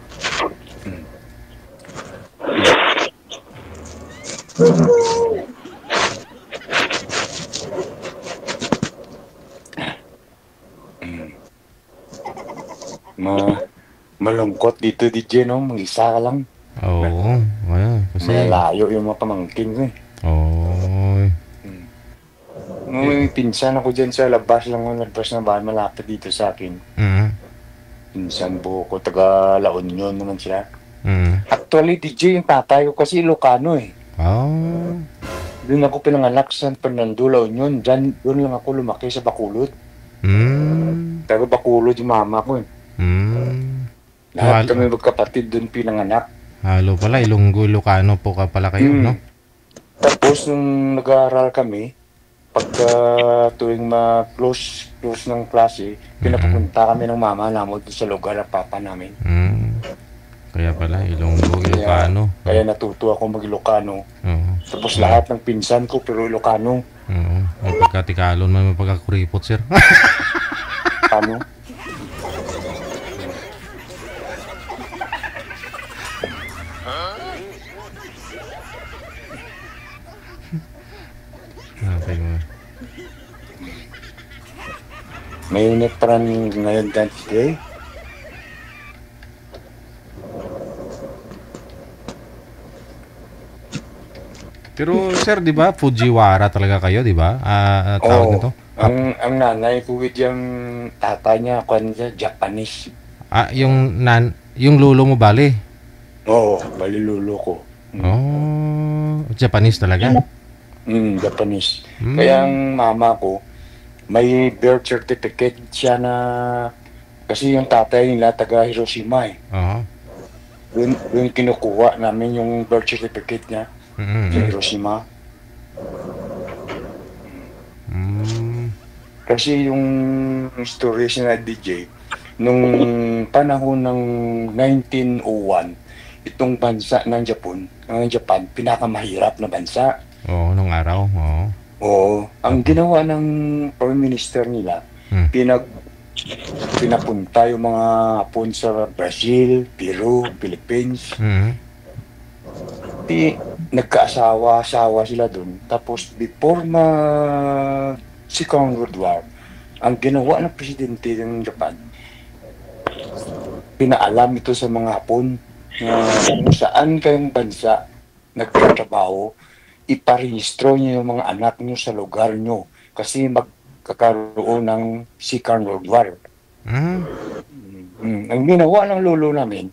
Malungkot dito, DJ, no? Mag-isa ka lang. Oo. Kasi malayo yung mga pamangkin ko eh. Oo. May pinsan ako dyan sa labas lang, labas na bahay, malapit dito sa akin. Pinsan po ko, taga La Union naman sila. Actually, DJ, yung tatay ko kasi Ilocano eh. Doon ako pinanganak sa San Fernando, La Union. Doon lang ako lumaki sa Bacolod. Taga Bacolod yung mama ko eh. Lahat kami magkapatid doon pinanganak. Halo pala, Ilocano po ka pala kayo, no? Tapos nung nag-aaral kami, pagka tuwing ma-close ng klase, pinapupunta kami ng mama namin sa lugar ng papa namin. Kaya pala, Ilocano. Kaya natuto ako mag-Ilocano. Tapos lahat ng pinsan ko, pero Ilocano. May pagkatikalon, may pagkakuripot, sir. Ano? Mainit pa rin ngayon dance day. Pero sir, di ba, Fujiwara talaga kayo, di ba? Tawag nito? Ang nanay ko with yung tata niya, Japanese. Yung lolo mo bali? Oo, bali lolo ko. Japanese talaga? Japanese. Kaya ang mama ko, may birth certificate siya na, kasi yung tatay nila taga Hiroshima eh. Doon kinukuha namin yung birth certificate niya sa Hiroshima. Kasi yung story siya na DJ, nung panahon ng 1901, itong bansa ng Japan, pinakamahirap na bansa. Nung araw. Oo. Ang ginawa ng Prime Minister nila, pinapunta yung mga Hapon sa Brazil, Peru, Philippines. Nagkaasawa sila dun. Tapos before Second World War, ang ginawa ng presidente ng Japan, pinaalam ito sa mga Hapon na kung saan kayong bansa nagtatrabaho, iparehistro niyo yung mga anak niyo sa lugar niyo kasi magkakaroon ng Second World War. Ang ginawa ng lolo namin,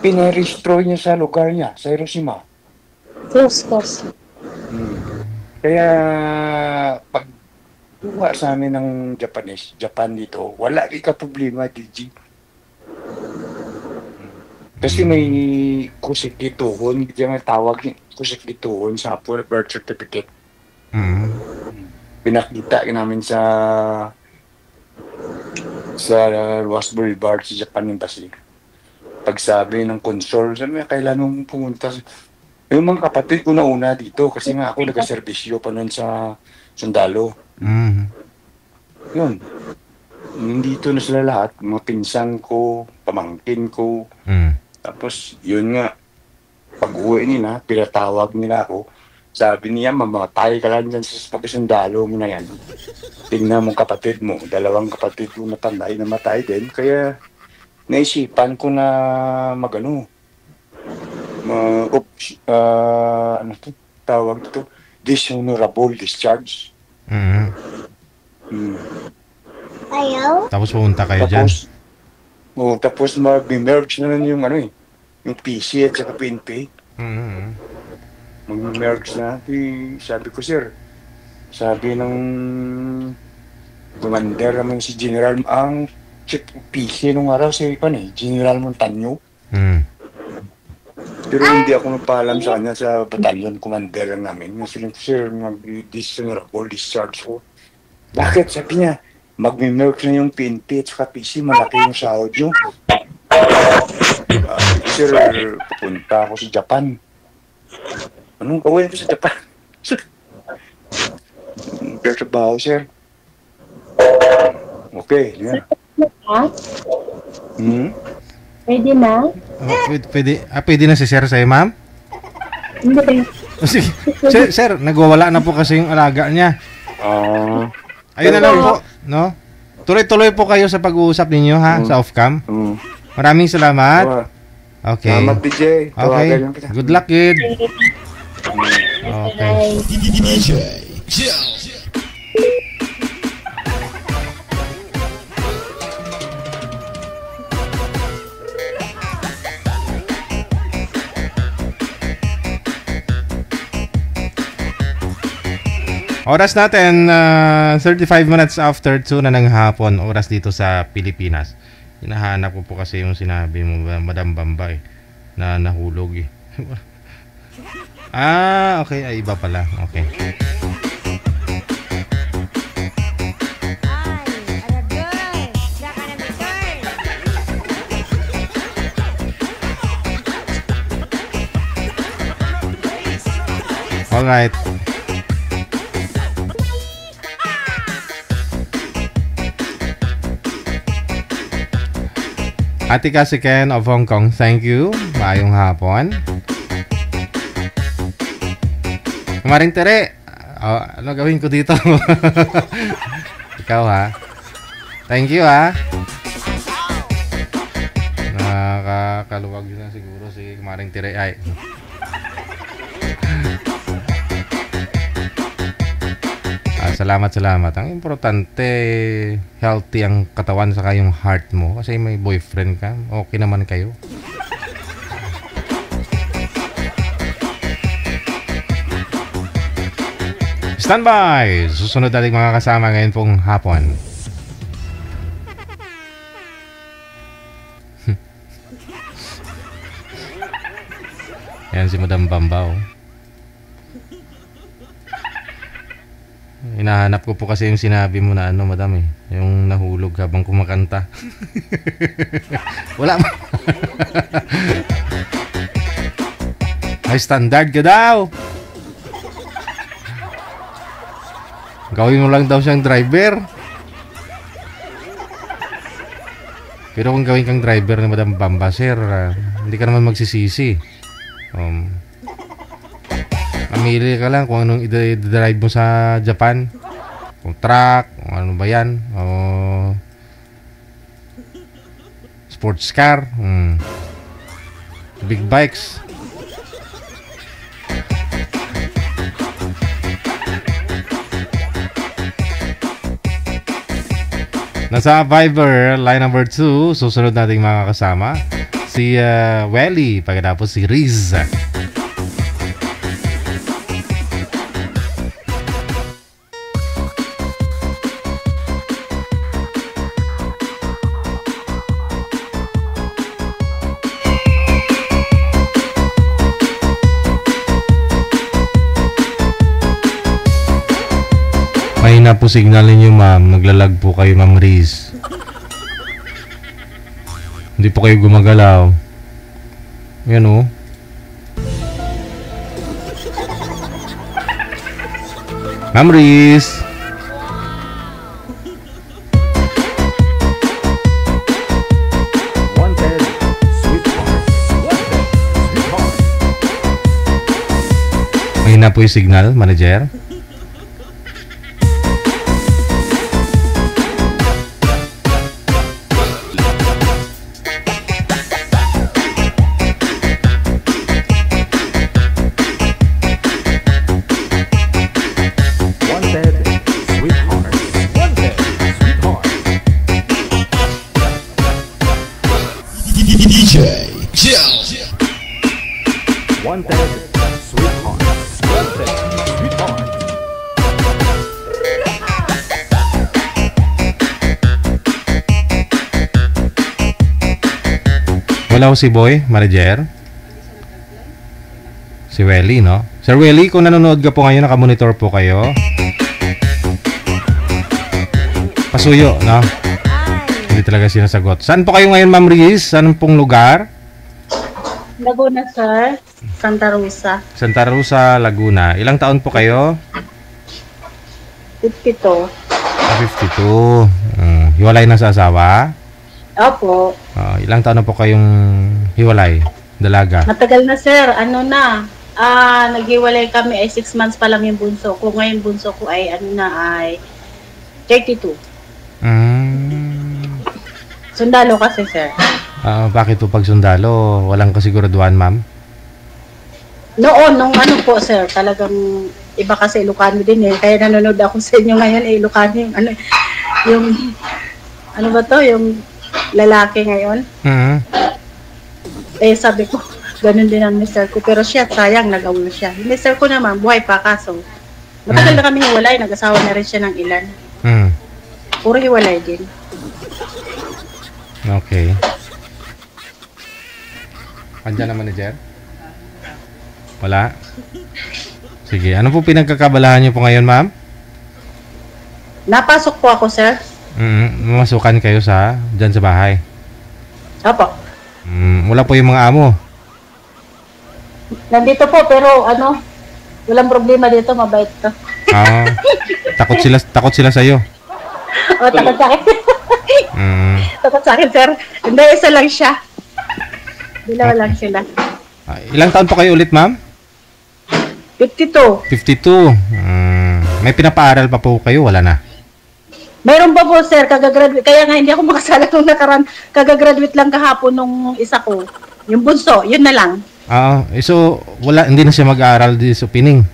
pinarehistro niya sa lugar niya, sa Hiroshima. Close. Kaya pag buwa sa amin ng Japan dito, wala ka problema, DJ. Kasi may kusikituhon, diyan ang tawag kusikituhon sa birth certificate. Pinakita namin sa Ross Boulevard sa Japan Embassy. Pagsabi ng consul, sabi kailan mong pumunta Yung mga kapatid ko na una dito kasi nga ako nag-servisyo pa nun sa Sundalo. Yun. Dito na sila lahat, mga pinsan ko, pamangkin ko. Tapos, yun nga, pag-uwi nila, pinatawag nila ako. Sabi niya, mamatay ka lang dyan sa pag-sundalo mo na yan. Tingnan mo kapatid mo, 2 kapatid ko namatay din. Kaya, naisipan ko na ano to, tawag ito, dishonorable discharge. Ayaw? Tapos pumunta kayo dyan? Tapos mag-merge na lang yung yung PC at saka PNP. Mag-merge na. Sabi ko, sir, sabi ng commander naman si General, ang chief PC nung araw si General Montaño. Pero hindi ako nagpaalam sa kanya sa battalion commander namin. Kasi sir, mag-dishonorable discharge ko. Bakit? Sabi niya, mag-merge na yung PNP at saka PC, malaki yung sahod nyo. Sir, pupunta ako sa Japan. Anong gawin ko sa Japan? Trabaho, sir. Okay, yeah. Pwede na? Pwede na si sir sa'yo, ma'am? Hindi. Sir, nagwawala na po kasi yung alaga niya. Ayun na lang po, no? Tuloy-tuloy po kayo sa pag-uusap ninyo, ha? Sa off-cam. Maraming salamat. Okay. Salamat, DJ. Okay. Good luck, kid. Okay. DJ Joe. Oras natin, 35 minutes after 2 na ng hapon, oras dito sa Pilipinas. Hinahanap ko po kasi yung sinabi mo, Madam Bamba, na nahulog eh. Okay. Ay, iba pala. Okay. Alright. Ate Kasi Ken of Hong Kong, thank you. Maayong hapon. Maring Tere, ano gawin ko dito? Ikaw ha. Thank you ha. Nakakaluwag na siguro si Maring Tere. Ay. Salamat. Ang importante, healthy ang katawan saka yung heart mo. Kasi may boyfriend ka, okay naman kayo. Standby! Susunod natin mga kasama ngayon pong hapon. Yan si Madam Bambao. Hinahanap ko po kasi yung sinabi mo na madam yung nahulog habang kumakanta. Wala ba? Ay, standard ka daw. Gawin mo lang daw siyang driver. Pero kung gawin kang driver ni Madam Bamba, sir, hindi ka naman magsisisi. Mamili ka lang kung anong i-drive mo sa Japan. Kung truck, kung ano ba yan. O sports car. Big bikes. Nasa Viber, line number 2. Susunod nating mga kasama. Si Welly, pagkatapos si Riz. Mahina po signal ninyo, ma'am. Naglalag po kayo, ma'am Riz. Hindi po kayo gumagalaw. Yan o. Ma'am Riz. Wanted, sweetheart. Wanted, sweetheart. Mahina po yung signal, manager. Wanted, sweetheart. Wanted, sweetheart. DJ Joe. Wanted, sweetheart. Wanted, sweetheart. Wala ko si Boy, manager. Si Welly, no? Sir Welly, kung nanonood ka po ngayon, nakamonitor po kayo. Pasuyo, no? Hindi talaga sinasagot. Saan po kayo ngayon, Ma'am Riz? Saan pong lugar? Laguna, sir. Santa Rosa. Santa Rosa, Laguna. Ilang taon po kayo? 52. 52. Hiwalay na sa asawa? Opo. Ilang taon na po kayong hiwalay? Dalaga? Matagal na, sir. Ano na? Naghiwalay kami ay 6 months pa lang yung bunso ko. Ngayon bunso ko ay ay 32. Sundalo kasi, sir. Bakit po pag sundalo? Walang kasiguraduhan, ma'am? Noon, nung ano po, sir, talagang iba kasi Ilocano din eh. Kaya nanonood ako sa inyo ngayon eh, Ilocano yung ano ba to, yung lalaki ngayon. Eh, sabi ko, ganun din ang mister ko. Pero siya, sayang, nag-awol siya. Yung mister ko naman, buhay pa kaso. Matagal na kami hiwalay, nag-asawa na rin siya ng ilan. Puro hiwalay din. Okay. Andiyan na, manager? Wala? Sige. Ano po pinagkakabalahan niyo po ngayon, ma'am? Napasok po ako, sir. Mamasukan kayo dyan sa bahay? Opo. Wala po yung mga amo? Nandito po, pero walang problema dito, mabait to. Takot sila sa'yo? O, takot sa akin. Takot sa akin, sir. Hindi, isa lang siya. Dalawa lang sila. Ilang taon po kayo ulit, ma'am? 52. 52. May pinapaaral pa po kayo? Wala na? Mayroon pa po, sir. Kagagraduate. Kaya nga hindi ako makasala nung nakaraan. Kagagraduate lang kahapon nung isa ko. Yung bunso, yun na lang. So, hindi na siya mag-aaral di sa Pining?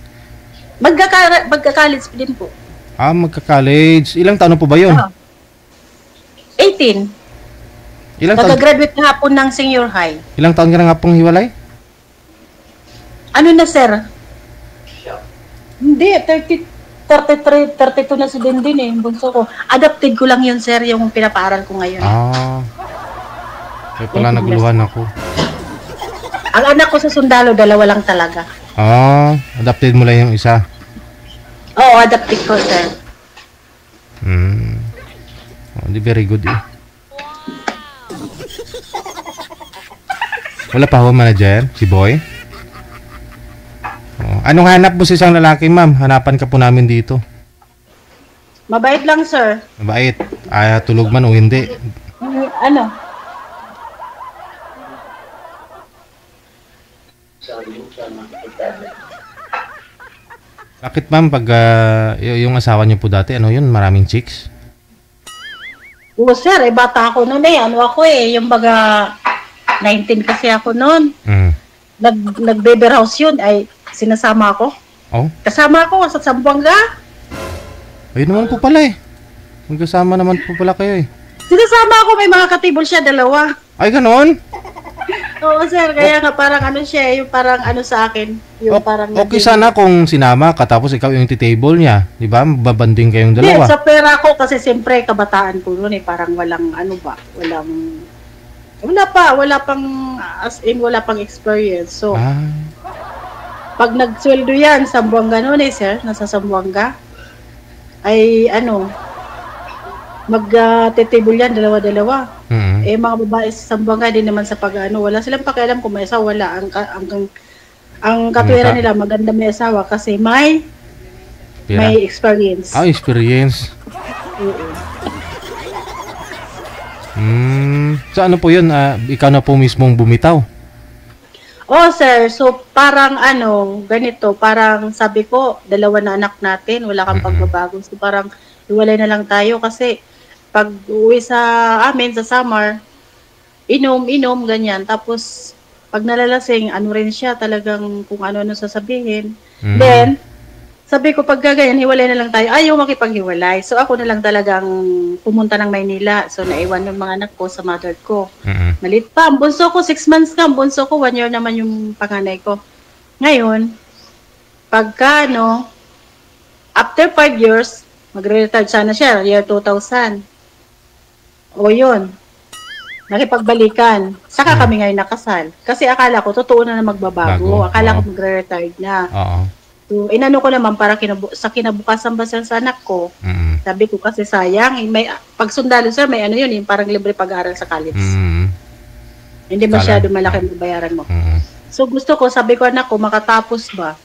Magka-college din po. Magka-college. Ilang taon na po ba yun? 18. Kagagraduate kahapon ng senior high. Ilang taon ka na nga pong hiwalay? Ano na, sir? Hindi, 33, 32 na si Dindin eh, yung bunso ko. Adapted ko lang yun, sir, yung pinapaaral ko ngayon. Kaya pala naguluhan ako. Ang anak ko sa sundalo, dalawa lang talaga. Adapted mo lang yung isa? Oo, adapted ko, sir. Hindi very good eh. Wala pa ho, manager? Si Boy? Anong hanap mo sa isang lalaki, ma'am? Hanapan ka po namin dito. Mabait lang, sir. Mabait? Tulog man o hindi? Ano? Bakit, ma'am, pag yung asawa niyo po dati, maraming chicks? Oo, sir, bata ako noon eh. Ako eh, yung baga 19 kasi ako noon. Nag-baby house yun, ay sinasama ako. Kasama ako sa Zamboanga. Ayun naman po pala eh. Magkasama naman po pala kayo eh. Sinasama ako, may mga katibol siya, dalawa. Ay, ganon? Oo, sir, kaya nga parang siya, yung parang sa akin. Yung parang okay sana kung sinama ka tapos ikaw yung table niya. Di ba? Babanding kayong dalawa. Sa pera ko kasi siyempre kabataan ko noon eh. Parang walang wala pang as in wala pang experience. So, pag nagsweldo yan, Zamboanga noon eh, sir, nasa Zamboanga, ay mag-table yan, dalawa-dalawa. Eh, mga babae sa Zamboanga din naman sa wala silang pakialam kung may asawa, wala. Ang katwiran nila, maganda may asawa kasi may Pira? May experience. Experience. Oo. So ano po yun? Ikaw na po mismong bumitaw? Oh, sir. So, parang ganito. Parang sabi ko, 2 na anak natin. Wala kang pagbabago. So, parang iwalay na lang tayo kasi pag uwi sa amin, sa summer, inom, ganyan. Tapos, pag nalalasing, rin siya talagang kung ano-ano sasabihin. Then, sabi ko, pag ganyan, hiwalay na lang tayo. Ayaw makipaghiwalay. So, ako na lang talagang pumunta ng Maynila. So, naiwan yung mga anak ko sa mother ko. Malit pa. Ang bunso ko, 6 months ka. Ang bunso ko, 1 year naman yung panganay ko. Ngayon, pagka, after 5 years, magre-retire sana siya, year 2000. O yun. Nakipagbalikan. Saka kami ngayon nakasal. Kasi akala ko, totoo na magbabago. Akala ko magre-retire na. So, inano ko naman para sa kinabukasan ba sa anak ko. Sabi ko kasi sayang, pag sundalo sir, may yun, yung parang libre pag-aaral sa college. Hindi masyado malaki ang bayaran mo. So gusto ko, sabi ko anak ko, makatapos ba?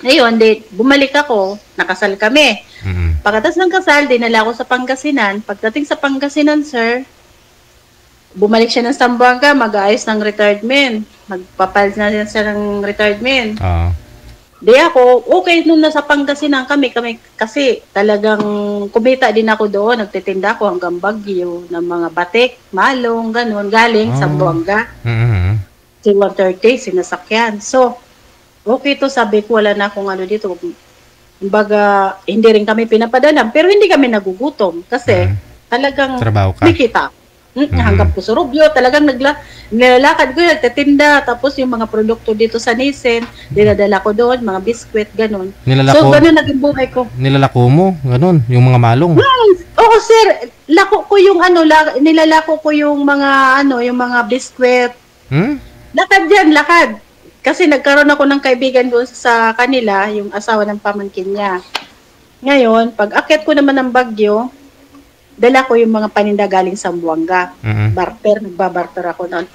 Ngayon, bumalik ako, nakasal kami. Pagkatapos ng kasal, dinala ako sa Pangasinan. Pagdating sa Pangasinan, sir, bumalik siya ng Zamboanga, mag-aayos ng retirement. Magpapal na siya ng retirement. Di ako, okay nung nasa Pangasinan kami kasi talagang kumita din ako doon, nagtitinda ako hanggang Baguio ng mga batik, malong, ganun, galing sa Zamboanga. Si 130, sinasakyan. So, okay to, sabi ko, wala na akong dito. Kumbaga, hindi rin kami pinapadalan, pero hindi kami nagugutom kasi talagang may kita. Hanggang Pusurubyo, talagang nilalakad ko, nagtitinda, tapos yung mga produkto dito sa Nissen, dinadala ko doon, mga biskwit, ganun. So, ganun naging buhay ko. Nilalako mo, ganun, yung mga malong? Oo, sir, lako ko yung nilalako ko yung mga, yung mga biskwit. Lakad yan, lakad. Kasi nagkaroon ako ng kaibigan doon sa kanila, yung asawa ng pamangkin niya. Ngayon, pag akyat ko naman ng Baguio, dala ko yung mga paninda galing sa Zamboanga. Nagbabarter ako noon.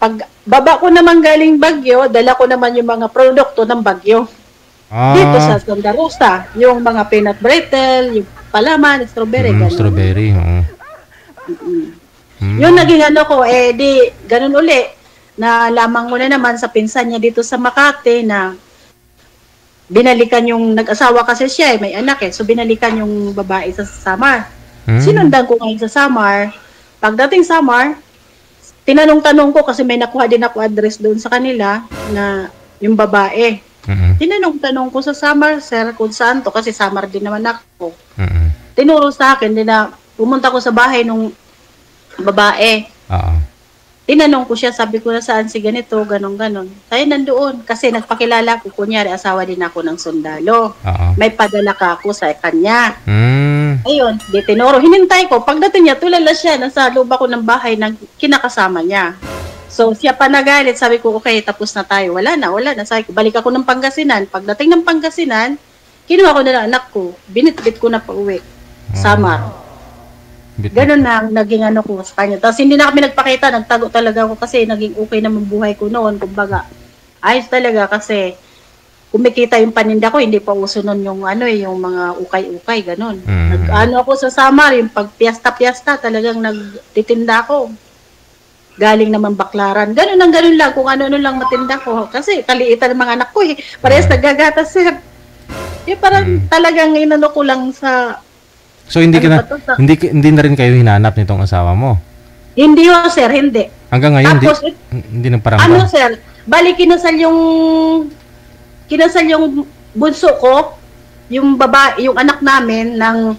Pag baba ko naman galing Baguio, dala ko naman yung mga produkto ng Baguio. Dito sa Santa Rosa, yung mga peanut brittle, yung palaman, strawberry, ganun. Strawberry, Yung naging ko, ganun uli. Na lamang ko na naman sa pinsan niya dito sa Makati na binalikan yung nag-asawa kasi siya, may anak So binalikan yung babae sa Samar. Sinundan ko ngayon sa Samar. Pagdating Samar, tinanong-tanong ko kasi may nakuha din ako address doon sa kanila na yung babae. Tinanong-tanong ko sa Samar, sir, kung saan to kasi Samar din naman ako. Tinuro sa akin, pumunta ko sa bahay nung babae. Tinanong ko siya, sabi ko na saan si ganito, ganon. Tayo nandoon. Kasi nagpakilala ko, kunyari, asawa din ako ng sundalo. May padala ka ako sa kanya. Ayun, di tinuro. Hinintay ko. Pagdating niya, tulala siya. Nasa loob ako ng bahay na kinakasama niya. So, siya pa nagalit. Sabi ko, okay, tapos na tayo. Wala na. Sabi ko, balik ako ng Pangasinan. Pagdating ng Pangasinan, kinuha ko na anak ko. Binitbit ko na pa uwi. Samar. Ganun na ang naging ko sa kanya. Tapos hindi na kami nagpakita, nagtago talaga ako kasi naging okay naman buhay ko noon. Kumbaga, ayos talaga kasi kumikita yung paninda ko, hindi pa uso nun yung yung mga ukay-ukay, ganun. Ako sa Samar, yung pag piyesta-piyesta, talagang nagtitinda ako. Galing naman Baklaran. Ganun lang, kung ano-ano lang matinda ko. Kasi kaliitan ng mga anak ko Parehas nagagatas sir. Parang talagang ko lang sa... So hindi hindi na rin kayo hinanap nitong asawa mo? Hindi sir, hindi. Hanggang ngayon tapos, hindi nang paramdam. sir, balik kinasal yung bunso ko, yung babae, yung anak namin ng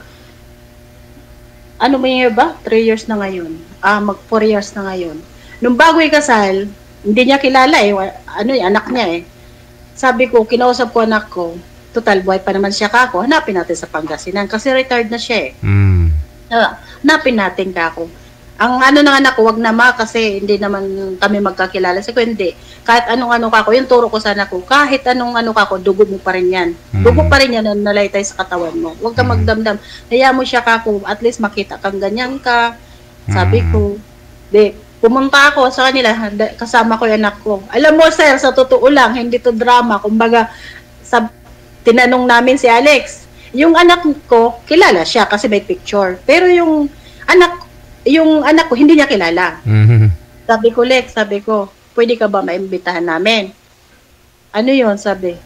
may ba? 3 years na ngayon. Mag 4 years na ngayon. Nung bago ikasal, hindi niya kilala anak niya Sabi ko, kinausap ko anak ko, total, buhay pa naman siya kako. Hanapin natin sa Pangasinan. Kasi retired na siya hanapin natin kako. Ang ng anak ko, wag na kasi hindi naman kami magkakilala. Sabi ko, hindi. Kahit anong kako, yung turo ko sa anak ko, kahit anong kako, dugo mo pa rin yan. Dugo pa rin yan na nalaytay sa katawan mo. Huwag ka magdamdam. Kaya mo siya kako, at least makita kang ganyan ka. Sabi ko, pumunta ako sa kanila, kasama ko yung anak ko. Alam mo, sir, sa totoo lang, hindi to drama. Kumbaga, tinanong namin si Alex, yung anak ko, kilala siya kasi may picture. Pero yung anak ko, hindi niya kilala. Sabi ko, Lex, pwede ka ba maimbitahan namin? Ano yun, sabi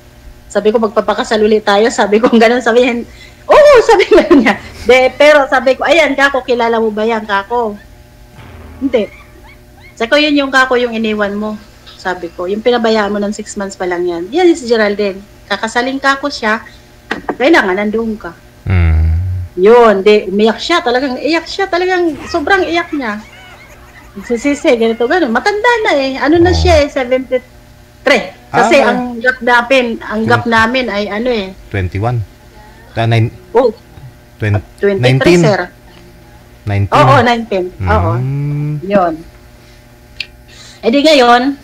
ko, magpapakasal ulit tayo. Sabi ko, gano'n, sabihin, oo, sabi ko niya. Pero sabi ko, ayan, kako, kilala mo ba yan, kako? Hindi. Sabi ko, yun yung kako yung iniwan mo. Sabi ko, yung pinabayaan mo ng 6 months pa lang yan. Yan si Geraldine. Kakasaling kako siya, kailangan nandun ka. Yun, umiyak siya, talagang sobrang iyak niya. Nagsisisi, ganito, gano'n. Matanda na eh. Ano na siya eh, 73. Kasi ang gap namin ay ano eh. 21. 23, sir. 19. Oo, 19. Oo. Yun. E di ngayon,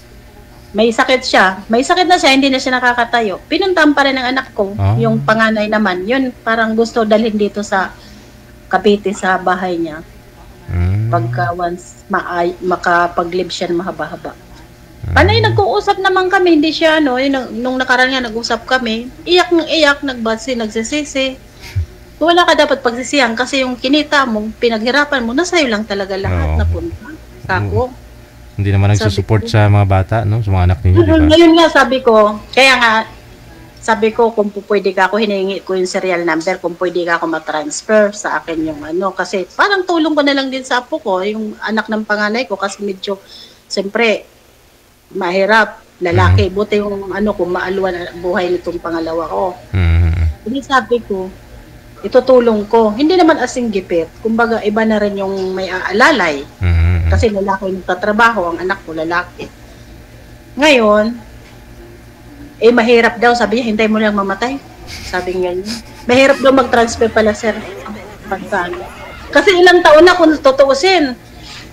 may sakit siya. May sakit na siya, hindi na siya nakakatayo. Pinuntahan pa rin ng anak ko, yung panganay naman. Yun, parang gusto dalhin dito sa Cavite sa bahay niya. Pagka once makapag-live siya ng mahaba-haba. Panay, nag-uusap naman kami, hindi siya, nung nakaraan nga, nag-usap kami, iyak, nagsisisi. Wala ka dapat pagsisihan kasi yung kinita mo, pinaghirapan mo, nasa'yo lang talaga lahat na punta. Sako. Hindi naman nagsusupport sa mga bata, no? Sa mga anak ninyo, di ba? Ngayon nga, sabi ko, kung pwede ka ako, hiningi ko yung serial number, kung pwede ka ako matransfer sa akin yung kasi parang tulong ko na lang din sa apo ko, yung anak ng panganay ko, kasi medyo, siyempre, mahirap, lalaki. Buti yung kung maaluan ang buhay nitong pangalawa ko. Hindi, sabi ko, itutulong ko. Hindi naman asing gipit. Kumbaga, iba na rin yung may aalalay. Kasi lalaki yung tatrabaho, ang anak ko lalaki. Ngayon, mahirap daw. Sabi niya, hintay mo lang mamatay. Sabi niya, mahirap daw mag-transfer pala, sir. Kasi ilang taon na kung tutuusin.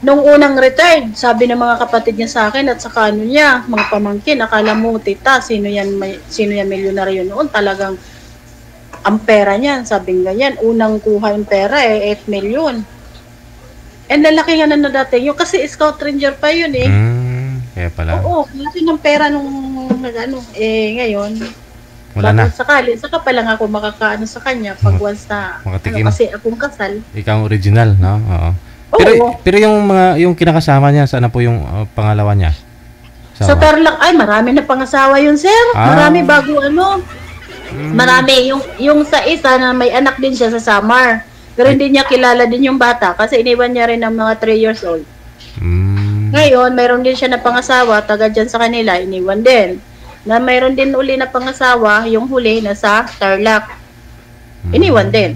Nung unang retired, sabi ng mga kapatid niya sa akin at saka niya, mga pamangkin, akala mo, tita, sino yan milyonaryo noon, talagang ang pera niyan, sabi ganyan, unang kuha yung pera 8 million. And lalaki nga na nadating yun, kasi scout ranger pa yun eh. Kaya pala. Oo, laki ng pera nung ngayon, wala na. Saka pa lang ako makakaano sa kanya pag once na, kasi akong kasal. Ikaw ang original, no? Oo. Pero yung kinakasama niya, sana po yung pangalawa niya? Sa Tarlac, marami na pangasawa yun, sir. Marami bago Marami. Yung sa isa na may anak din siya sa Samar. Pero hindi niya kilala din yung bata kasi iniwan niya rin ng mga 3 years old. Ngayon, mayroon din siya na pangasawa, taga dyan sa kanila, iniwan din. Na mayroon din uli na pangasawa, yung huli na sa Tarlac. Iniwan din.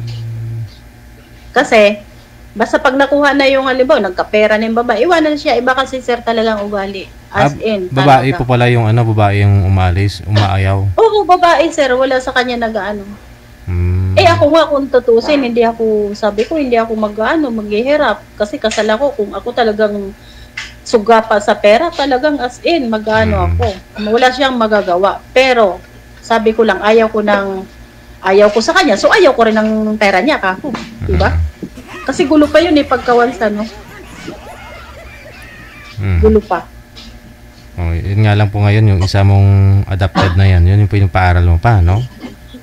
Kasi, basta pag nakuha na yung halimbawa, nagkapera na yung babae, iwanan siya. Iba kasi, sir, talagang ugali. As in, babae po pala yung babae yung umalis, umaayaw. Oo, babae, sir. Wala sa kanya nag-ano. Ako nga, kung tutusin, hindi ako maghihirap. Kasi kasal ako, kung ako talagang suga pa sa pera, talagang as in, ako. Wala siyang magagawa. Pero, sabi ko lang, ayaw ko sa kanya. So, ayaw ko rin ng pera niya, kako. Diba? Kasi gulo pa yun pagkawansa, no? Gulo pa. Yun nga lang po ngayon, yung isa mong adopted na yan, yun yung pinapaaral mo pa, no?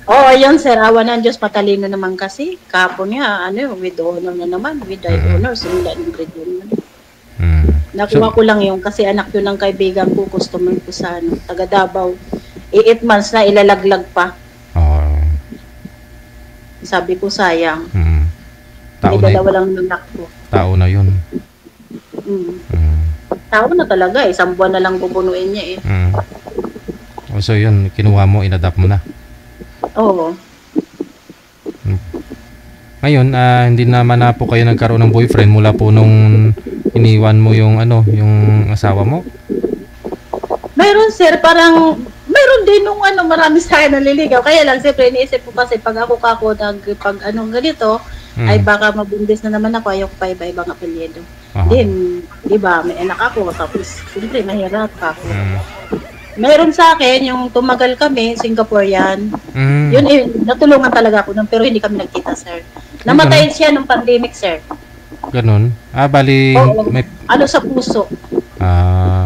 Oo, yun, sir. Awa ng Diyos, patalino naman kasi. Kapon niya, with honor na naman. With honor, simula ng grade 1. Nakuha ko lang yun kasi anak yun ng kaibigan ko, customer ko sa taga Davao. 8 months na, ilalaglag pa. Sabi ko, sayang. May dalawa lang ng anak ko. Tao na yun. Tao na talaga, 1 buwan na lang pupunuin niya So yun, kinuha mo, inadapt mo na. Oo. Ngayon, hindi naman na po kayo nagkaroon ng boyfriend mula po nung iniwan mo yung asawa mo? Mayroon, sir, parang mayroon din nung marami sa akin naliligaw. Kaya lang, siyempre, iniisip ko kasi pag ganito, ay baka mabundis na naman ako, ayaw ko pa iba-ibang apelyido. Then, di ba, may anak ako, tapos, siyempre, mahirap ako. Meron sa akin, yung tumagal kami, Singaporean. Yun, natulungan talaga ako nun, pero hindi kami nagkita, sir. Namatay siya nung pandemic, sir. Ganun? Bali... Sa puso.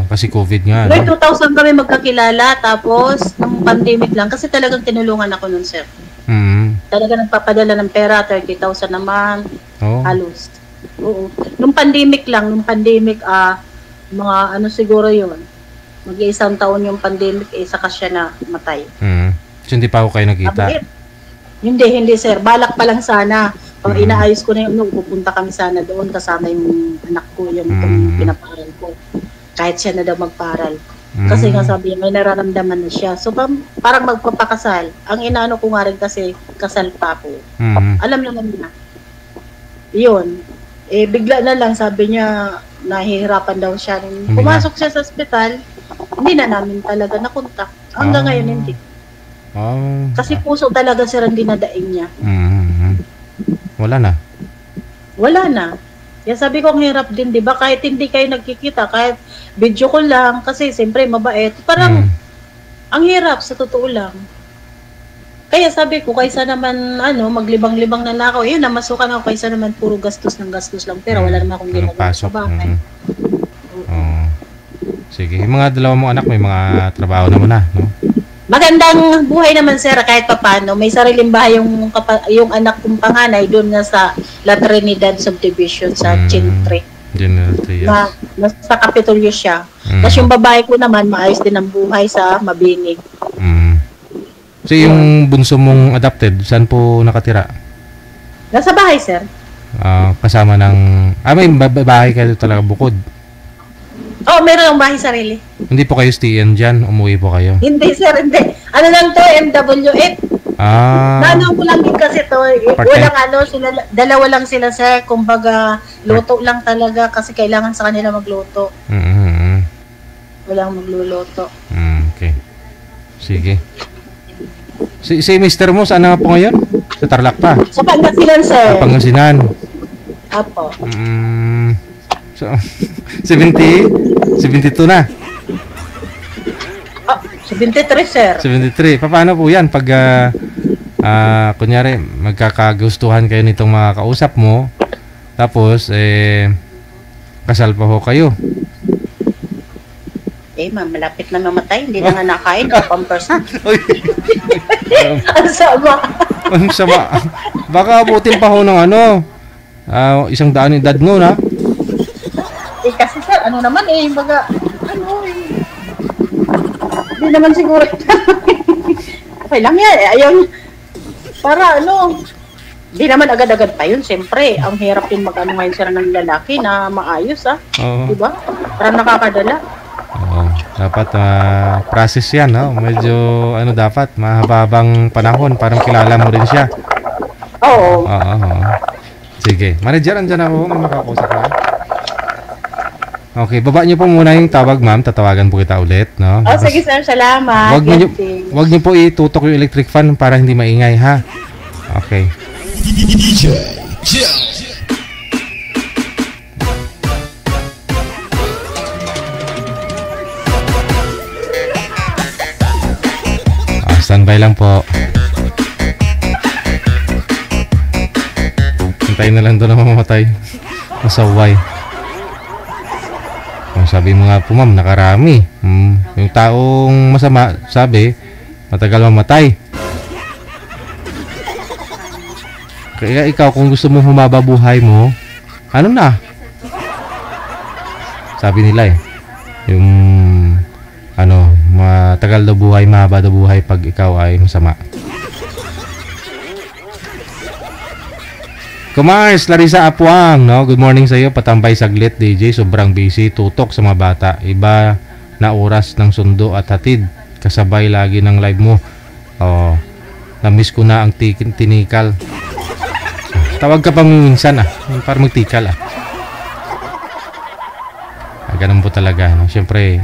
kasi COVID nga, Noong no? 2000 kami magkakilala, tapos nung pandemic lang, kasi talagang tinulungan ako nun, sir. Talaga nagpapadala ng pera, 30,000 naman, halos. Oo. Nung pandemic, mga ano siguro yun, mag-iisang taon yung pandemic, saka siya na matay. So, hindi pa ako kayo nakita? Hindi sir, balak pa lang sana. Pag inaayos ko na yung pupunta kami sana doon, kasama yung anak ko, yung pinaparal ko. Kahit siya na daw magparal. Kasi nga sabi niya, may nararamdaman na siya. So, parang magpapakasal. Ang inaano ko nga rin kasi, kasal pa ako. Alam naman niya. Yun. Bigla na lang, sabi niya, nahihirapan daw siya. Pumasok siya sa ospital, hindi na namin talaga nakontak. Hanggang ngayon, hindi. Kasi puso talaga sir ang dinadaing niya. Wala na. Kaya sabi ko, ang hirap din, di ba? Kahit hindi kayo nagkikita, kahit video ko lang, kasi siyempre mabait. Parang, ang hirap, sa totoo lang. Kaya sabi ko, kaysa naman, maglibang-libang na ako, namasukan ako, kaysa naman puro gastos lang. Pero wala naman akong ginagawa sa bahay. Sige, yung mga dalawa mong anak, may mga trabaho naman na, no? Magandang buhay naman sir, kahit papano. May sariling bahay yung anak kong panganay doon nga sa La Trinidad Subdivision sa Chintre. General Trias. Nasa Kapitolyo siya. Tapos yung babae ko naman, maayos din ang buhay sa Mabinig. So yung bunso mong adopted, saan po nakatira? Nasa bahay sir. Kasama ng... may bahay kayo talaga bukod? Meron ang bahay sarili. Hindi po kayo stayan dyan? Umuwi po kayo? Hindi sir, hindi. Ano lang to, MW8. Naano ko lang din kasi to. Walang dalawa lang sila sir. Kumbaga, luto lang talaga kasi kailangan sa kanila magluto. Walang magluluto. Okay. Sige. Si Mr. Mo, saan na po ngayon? Sa Tarlac pa? Sa Pangasinan sir. Sa Pangasinan. Apo. So, 72 na. 73 sir. 73. Paano po yan pag kunyari magkakagustuhan kayo nitong mga kausap mo, tapos kasal pa ho kayo? Ma'am, malapit na mamatay, hindi na nga nakain o pampers. Ang sama. Ang sama. Baka abutin pa ho ng 100 edad mo na. Kasi sir, naman baga, hindi naman siguro. Okay lang yan, ayaw, para hindi naman agad-agad pa yun, siyempre, ang hirap din ngayon sir ng lalaki na maayos, diba? Parang nakakadala. Dapat process yan, no? Medyo, dapat, mahababang panahon, parang kilala mo rin siya. Oo. Sige, manager, andyan ako, may makakusap ka. Okay, baba niyo po muna yung tawag, ma'am. Tatawagan po kita ulit, no? Sige sir, salamat. Wag niyo po itutok yung electric fan para hindi maingay, ha? Okay. DJ Joe. Standby lang po. Hintayin na lang doon na mamamatay. Masaway. Sabi mo nga po, ma'am, nakarami. Yung taong masama, sabi, matagal mamatay. Kaya ikaw, kung gusto mo humaba buhay mo, sabi nila yung matagal daw buhay, mahaba daw buhay pag ikaw ay masama. Kumars, Larissa Apuang, no? Good morning sa iyo. Patambay saglit, DJ. Sobrang busy. Tutok sa mga bata. Iba na oras ng sundo at hatid. Kasabay lagi ng live mo. Na-miss ko na ang tinikal. Tawag ka pa minsan, para magtikal, ganun po talaga, no? Siyempre,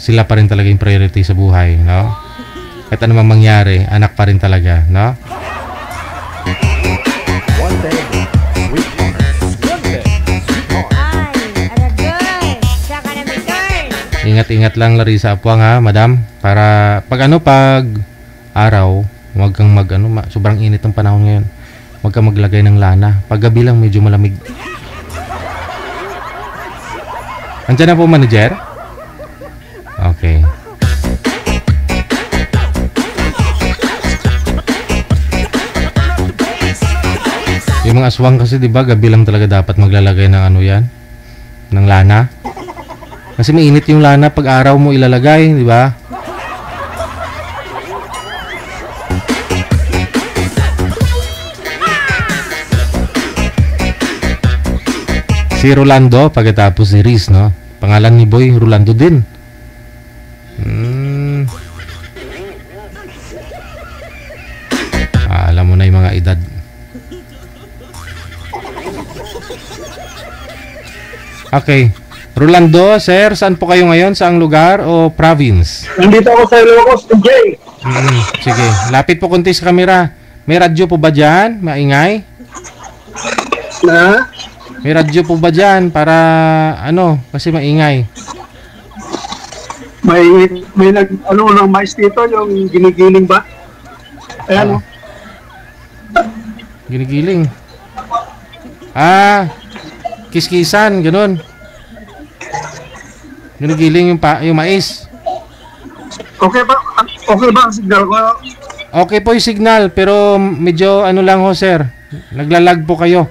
sila pa rin talaga yung priority sa buhay, no? Kahit ano mang mangyari, anak pa rin talaga, no? Ingat-ingat lang, Larissa Apuang, ha, madam. Para pag araw, huwag kang sobrang init ng panahon ngayon. Huwag kang maglagay ng lana. Pag gabi lang medyo malamig. Andiyan na po, manager? Okay. Yung mga aswang kasi, di ba, gabi lang talaga dapat maglalagay ng ano yan? Ng lana. Kasi mainit yung lana pag araw mo ilalagay, di ba? Si Rolando, pagkatapos si Riz, no? Pangalan ni Boy, Rolando din. Alam mo na yung mga edad. Okay. Rolando, sir, saan po kayo ngayon? Saang lugar o province? Nandito ako sa Ilocos, DJ. Sige, lapit po konti sa camera. May radyo po ba dyan? Maingay? Na? May radyo po ba dyan? Para, ano, kasi maingay. May ng mais dito, yung ginigiling ba? Ayan, Ginigiling. Kiskisan, ganun. Ginigiling yung mais. Okay ba ang signal ko? Okay po yung signal, pero medyo ano lang ho, sir. Naglalag po kayo.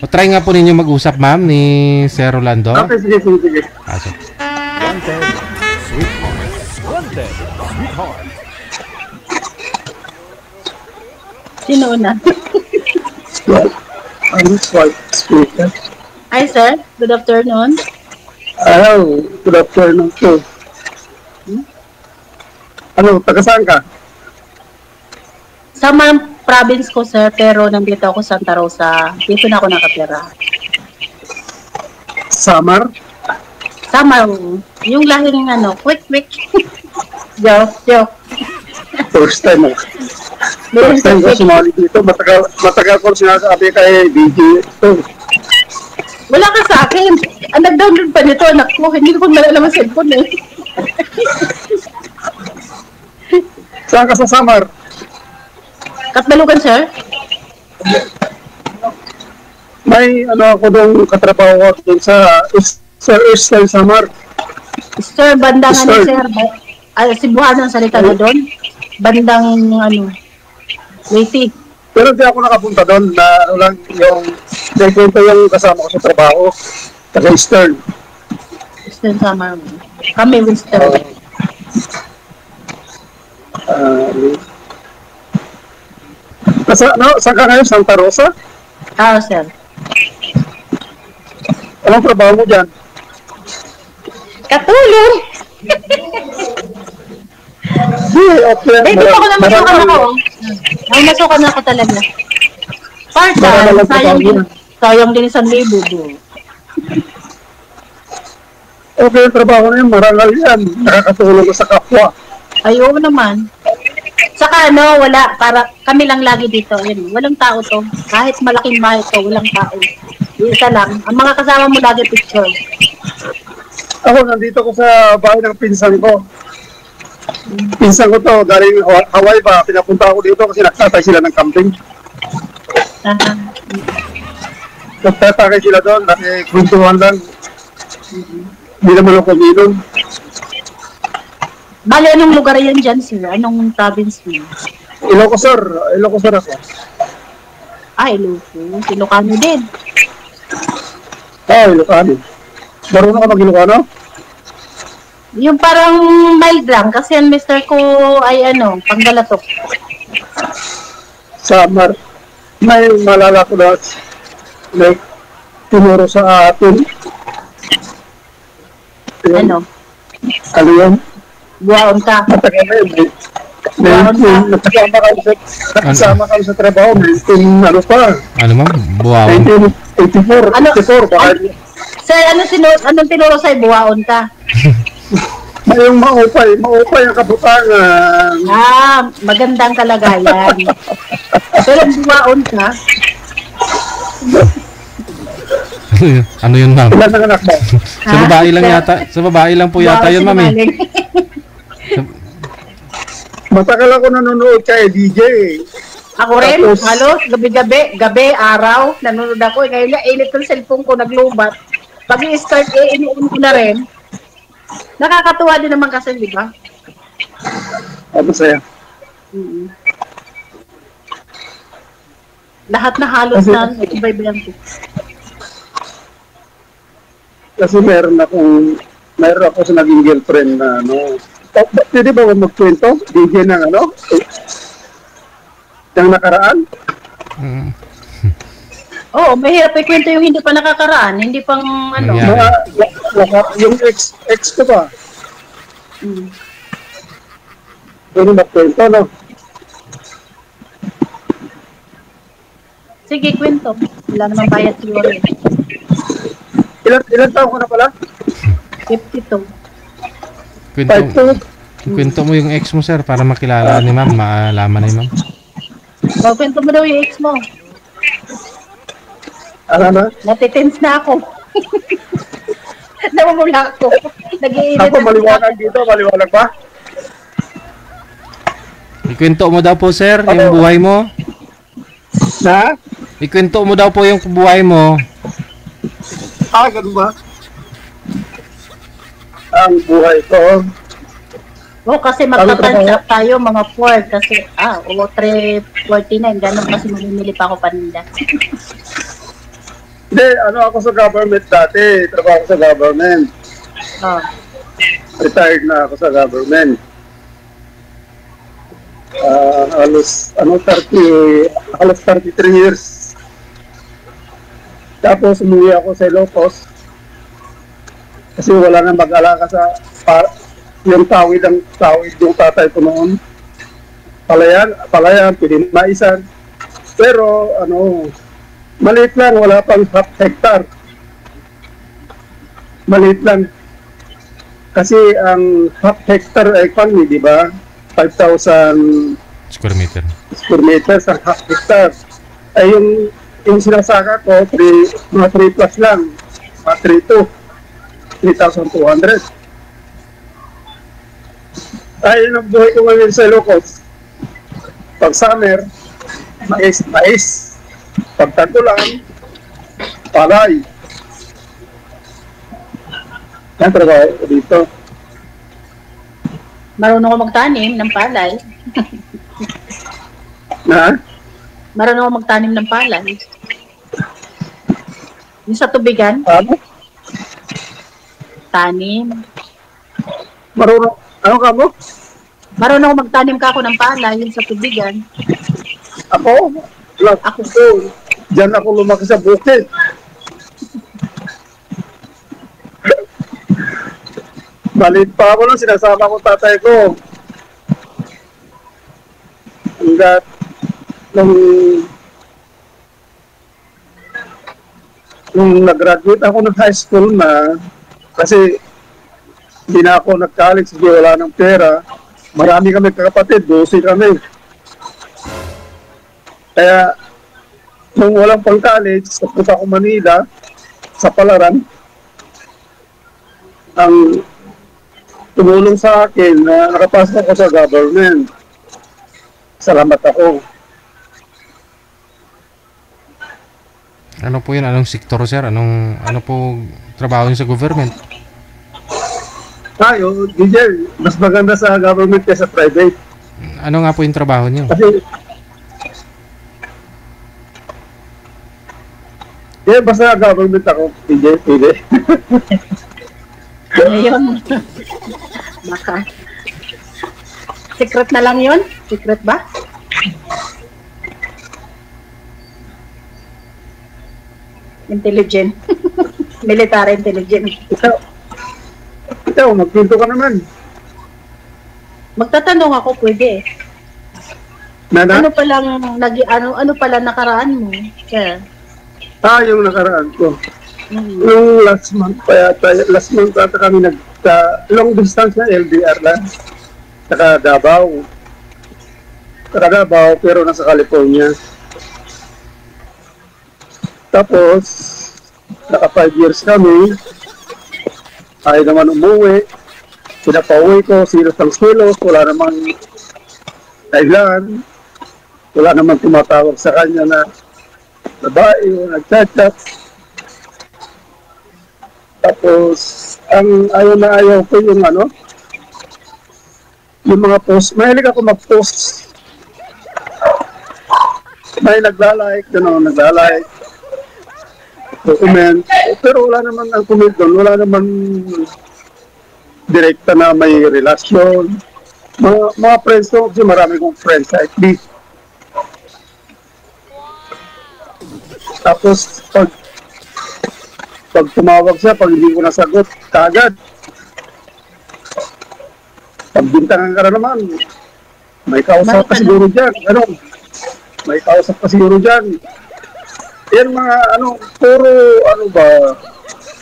O try nga po ninyo mag-usap, ma'am, ni Sir Rolando. Okay, sige. Pasok. Wanted, sweetheart. Wanted, sweetheart. Sino una? Hi, sir. Good afternoon. Hello. Good afternoon, sir. Ano, taga saan ka? Sa province ko, sir, pero nandito ako sa Santa Rosa. Dito na ako nakatira. Samar? Samar. Yung lahing quick. Joke. First time ako. First time ko sumali dito. Matagal ko sinasabi kay DJ. Wala ka sa akin. Ang nag-download pa nito, anak ko. Hindi ko nalalaman ang cellphone eh. Saan ka sa Samar? Katbalugan, sir? May ako doon katrabaho ko doon sa Eastern Samar. Sir, bandang sir. Sibuhan ang salita na doon. Bandang Leyte. Pero di ako nakapunta doon na lang yung nagpunta yung kasama ko sa trabaho taga Eastern. Eastern Samar. Kami Western. Saan ka ngayon? Santa Rosa? Sir. Anong trabaho mo dyan? Katulong! Okay. Dito ako na masukan ako. Masukan ako talaga. Part-time. Sayang din 1,000. Okay, yung trabaho na yun. Marangal yan. Nakakatulong ko sa kapwa. Ayaw naman. Saka wala. Para kami lang lagi dito. Yan, walang tao to. Kahit malaking bahay to, walang tao. Isa lang. Ang mga kasama mo lagi picture. Ako, nandito ko sa bahay ng pinsan ko. Pinsan ko to, galing Hawaii ba, pinapunta ako dito kasi nagtatay sila ng camping. Nagtatay sila doon, nakikwentuhan lang. Hindi naman ako kuminom. Bali, anong lugar yan dyan, sir? Anong province mo? Ilocos, sir. Ilocos, sir ako. Ilocos. Ilocano din. Ilocano. Marunong ka mag-Ilocano? Yung parang mild lang kasi ang mister ko ay Panggalatok. Samar. May malala ko na like tinuro sa atin. Ano yun? Buwaon ka. Matagal na yun. Nakasama kami sa trabaho. Ano pa? Ano ma'am? Buwaon? 1984. Sir, anong tinuro sa'yo? Buwaon ka? Yung maupay ang kabutangan. Magandang kalagayan. Pero buwaon ka? Ano yun, ma'am? Ilan ang anak mo? Sa babae lang yata. Sa babae lang po yata yun, ma'am. Matagal ako nanonood kay DJ. Ako rin, halos gabi-gabi, araw, nanonood ako. Ngayon na, init ng cellphone ko, naglubat. pag i-start, iniin ko na rin. Nakakatuwa din naman kasi, di ba? Masaya. Lahat na halos na iba-iba yan. Kasi meron ako sa naging girlfriend na pwede ba magkwento? DJ ng ng nakaraan? Oo, mahirap ikwento yung hindi pa nakakaraan, hindi pang yung ex ko ba? Pwede magkwento, no? Sige, kwento. Wala naman bayad siguro. Ilan taon ko na pala? 52. Kwento mo yung ex mo, sir, para makilala ni ma'am, maalaman ni ma'am. Kwento mo daw yung ex mo. Na? Natitense na ako. Namumula ako. Nag-iinit ako, maliwanag dito. Maliwanag ba? Ikwento mo daw po, sir, yung buhay mo. Na? Ikwento mo daw po yung buhay mo. Ganun ba? Ang buhay ko. Kasi magta-transact tayo mga 4 kasi 349 ganun kasi mamimili pa ako paninda. Hindi, ako sa government dati. Trabaho sa government. Retired na ako sa government. Halos 33 years. Tapos umuwi ako sa Ilocos. Kasi wala nang mag-alaka sa yung tawid yung tatay ko noon. Palayan, pinimaisan. Pero maliit lang, wala pang half hectare. Maliit lang. Kasi ang half hectare ay di ba? 5,000 square meter. Square meters ang half hectare. Ay yung sinasaka ko, mga 3 plus lang. Mga 3,200. Ay, yun ang buhay ko ngayon sa Ilocos. Pag summer, mais. Pag tagulan, palay. Yan trabaho dito. Marunong ako magtanim ng palay. Na? Marunong ako magtanim ng palay. Yung sa tubigan. Tanim. Marunong. Ano ka mo? Marunong ako magtanim ka ako ng palay yung sa tubigan. Ako? Ako po. Diyan ako lumaki sa bukid. Maliit pa ako nung sinasama ko tatay ko. Hanggat nung nag-graduate ako ng high school na, kasi hindi na ako nag-college, hindi wala ng pera. Marami kami kapatid, 12 kami. Kaya, nung walang pang-college, napunta ako Manila, sa Palaran, ang tumulong sa akin na nakapasok ako sa government. Salamat ako. Ano po yun? Anong sektor, sir? Ano po trabaho niyo sa government? Tayo, DJ, mas maganda sa government kaysa private. Ano nga po yung trabaho niyo? Kasi, basta government ako, DJ, pwede. Ayun. Secret na lang yun? Secret ba? Intelligent. Military intelligent. Ikaw, magpinto ka naman. Magtatanong ako, pwede. Nana? Ano pala nakaraan mo? Sir? Yung nakaraan ko. Yung last month ata kami long distance na LDR lang. Saka Davao, pero nasa California. Tapos, naka 5 years kami. Ayaw naman umuwi. Pinapauwi ko, silos, wala namang dahilan. Wala namang tumatawag sa kanya na babae o nagchat-chat. Tapos, ang ayaw na ayaw ko yung yung mga post. Mahilig ako mag-post. May nagla-like, nagla-like. Comment. Pero wala naman ang comment doon. Wala naman direkta na may relasyon. Mga friends ko, kasi marami kong friends sa FB. Tapos, pag tumawag siya, pag hindi ko nasagot, kagad. Pag bintangan ka na naman, may kausap ka siguro dyan. May kausap ka siguro dyan. Yan mga puro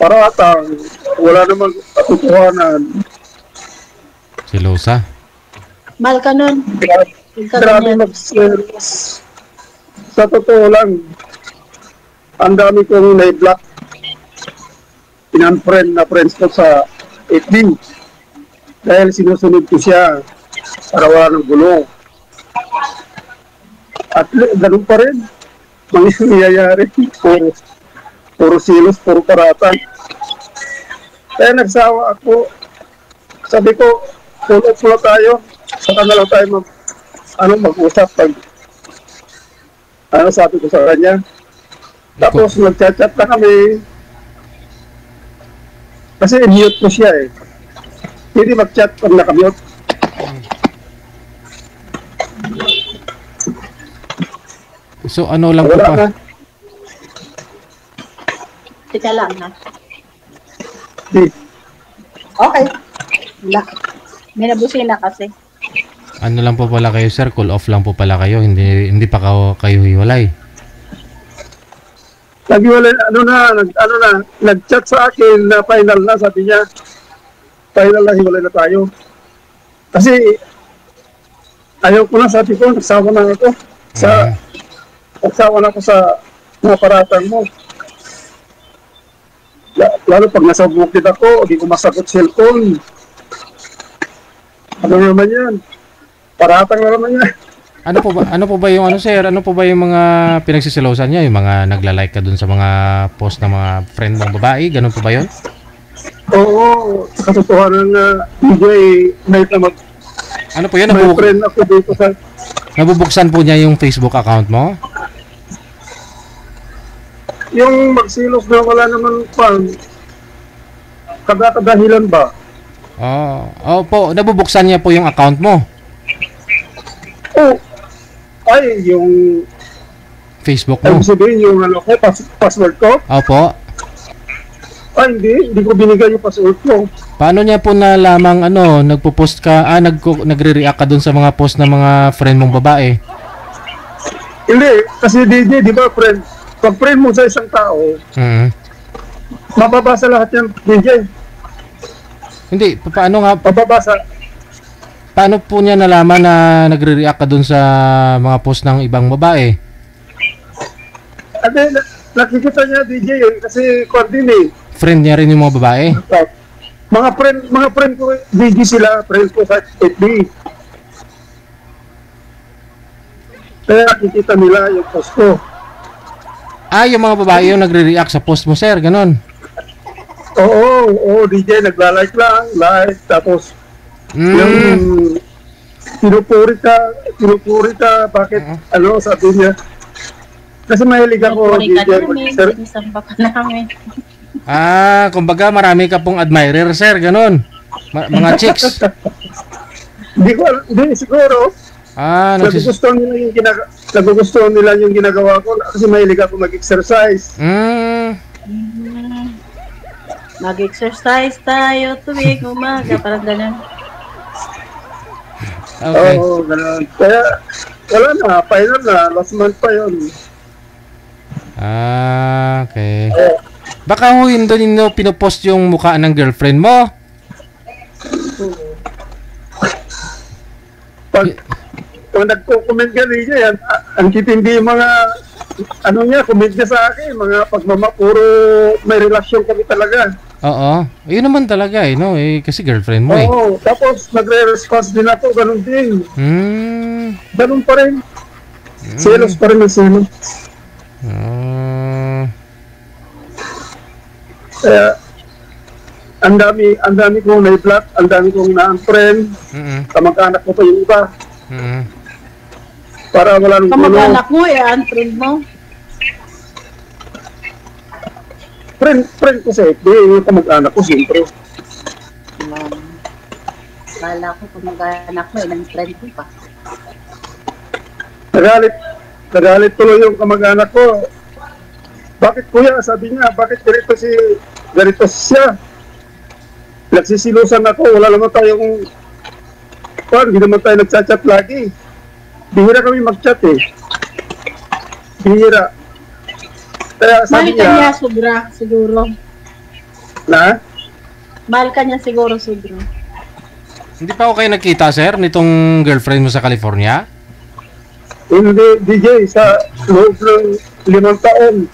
paratang, wala namang katotohanan. Silosa. Mahal ka nun. Grabe mag-serious. Sa totoo lang, ang dami kong na-block. Pinanfriend na friends ko sa FB. Dahil sinusunod ko siya para wala ng gulo. At ganun pa rin. Mga nangyayari. Puro silos, puro paratan. Kaya nagsawa ako. Sabi ko, pulo tayo. Saka na lang tayo mag-usap pag sabi ko sa kanya. Tapos nag-chat-chat na kami. Kasi mute ko siya eh. Hindi mag-chat pag nakamute. So ano lang po pa? Tika lang ha. Di. Okay. Wala. May nabusina kasi. Ano lang po pala kayo, sir? Call off lang po pala kayo. Hindi pa kayo hiwalay. Naghiwalay, nag-chat sa akin na final na, sabi niya. Final na, hiwalay na tayo. Kasi, ayaw ko na, sabi ko, nagsawa na ako. Nagsawa na ako sa mga paratang mo. Lalo pag nasa bukid ako, hindi ko masagot cellphone. Ano naman yan? Paratang na naman yan. Ano po ba yung sir? Ano po ba yung mga pinagsisilosan niya? Yung mga nagla-like ka dun sa mga post ng mga friend mong babae? Ganun po ba yun? Oo, sa katotohanan na DJ night na ano po yun? May friend ako dito sa... Nabubuksan po niya yung Facebook account mo? Yung magsilos na wala naman pa. Kadahilan ba? Oo po, nabubuksan niya po yung account mo? Oo. Ay, yung... Facebook mo? Sabihin yung password ko? Opo. Ay, hindi ko binigay yung password ko. Paano niya po nalamang nagpo-post ka, nagre-react ka dun sa mga post ng mga friend mong babae? Hindi, kasi DJ, di ba friend? Pag friend mo sa isang tao, mababasa lahat yan, DJ. Hindi, paano nga? Mababasa. Paano po niya nalaman na nagre-react ka dun sa mga post ng ibang babae? At nakikita niya DJ kasi kwan eh. Friend niya rin yung mga babae? Mga friend ko, DJ sila, friend ko sa FB. Kaya nakikita nila yung post ko. Yung mga babae yung nagre-react sa post mo, sir, ganon? Oo, DJ, nagla-like lang, like, tapos yung pinupuri ka, bakit, sabi niya. Kasi mahilig ako, DJ, Isamba ka namin. Kumbaga marami ka pong admirer, sir, ganon? Mga chicks? Hindi siguro. Nagugustuhan nila yung ginagawa ko kasi mahilig ako mag-exercise. Mag-exercise tayo tuwing umaga, parang ganun. Okay. Oo, ganun. Kaya, wala na, final na, last month pa yun. Okay. Baka doon yung pinopost yung mukha ng girlfriend mo? Kung nagko-comment ka rin yan, ang kitindi yung mga, comment niya sa akin, mga puro may relasyon kami talaga. Oo. Yun naman talaga no? Kasi girlfriend mo Oo, tapos nagre-response din ako, ganun din. Ganun pa rin. Selos pa rin ang selos. Ah. Kaya, ang dami kong na-block, ang dami kong na-unfriend, kamag-anak ko pa yung iba. Para wala nang kamag-anak mo, unfriend mo? Friend ko sa FB, yung kamag-anak ko, siyempre. Kala ko kamag-anak mo, ilang friend ko pa. Nagalit tuloy yung kamag-anak ko. Bakit kuya, sabi niya, bakit ganito siya? Nagsisilusan ako, wala naman tayong hindi naman tayo nagchat-chat lagi. Bihira kami mag-chat eh. Bihira. Kaya sabi niya, sobra, siguro. Na? Mahal ka niya siguro, sobra. Hindi pa ako kayo nagkita, sir, nitong girlfriend mo sa California? Hindi, DJ, sa loob ng 5 taon.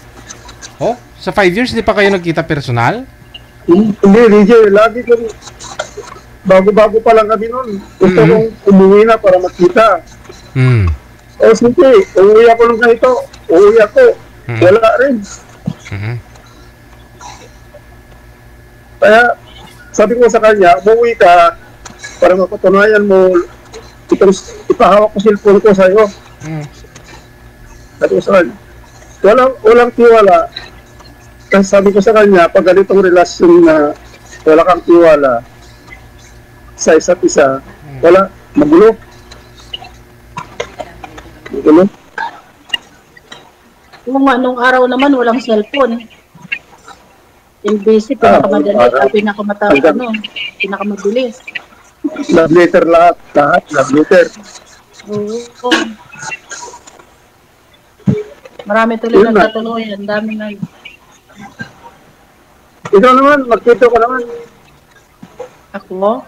Oh, sa 5 years, hindi pa kayo nagkita personal? Hindi, DJ, lagi kong bago-bago pa lang kami nun. Gusto kong umuwi na para makita. O sige, umuwi ako ng ganito, umuwi ako. Wala rin. Kaya, sabi ko sa kanya, umuwi ka para mapatunayan mo ipahawak ko cellphone ko sa'yo. Sabi ko sa kanya, walang tiwala. Kasi sabi ko sa kanya, pag ganitong relasyon na wala kang tiwala sa isa't isa, wala, magulo. Magulo. Nung araw naman, walang cellphone. Busy, pinakamadalit, pinakamabilis. Love letter lahat, love letter. Oo. Marami tuloy nagtatuloy, ang dami na. Ikaw naman, magkito ka naman. Ako?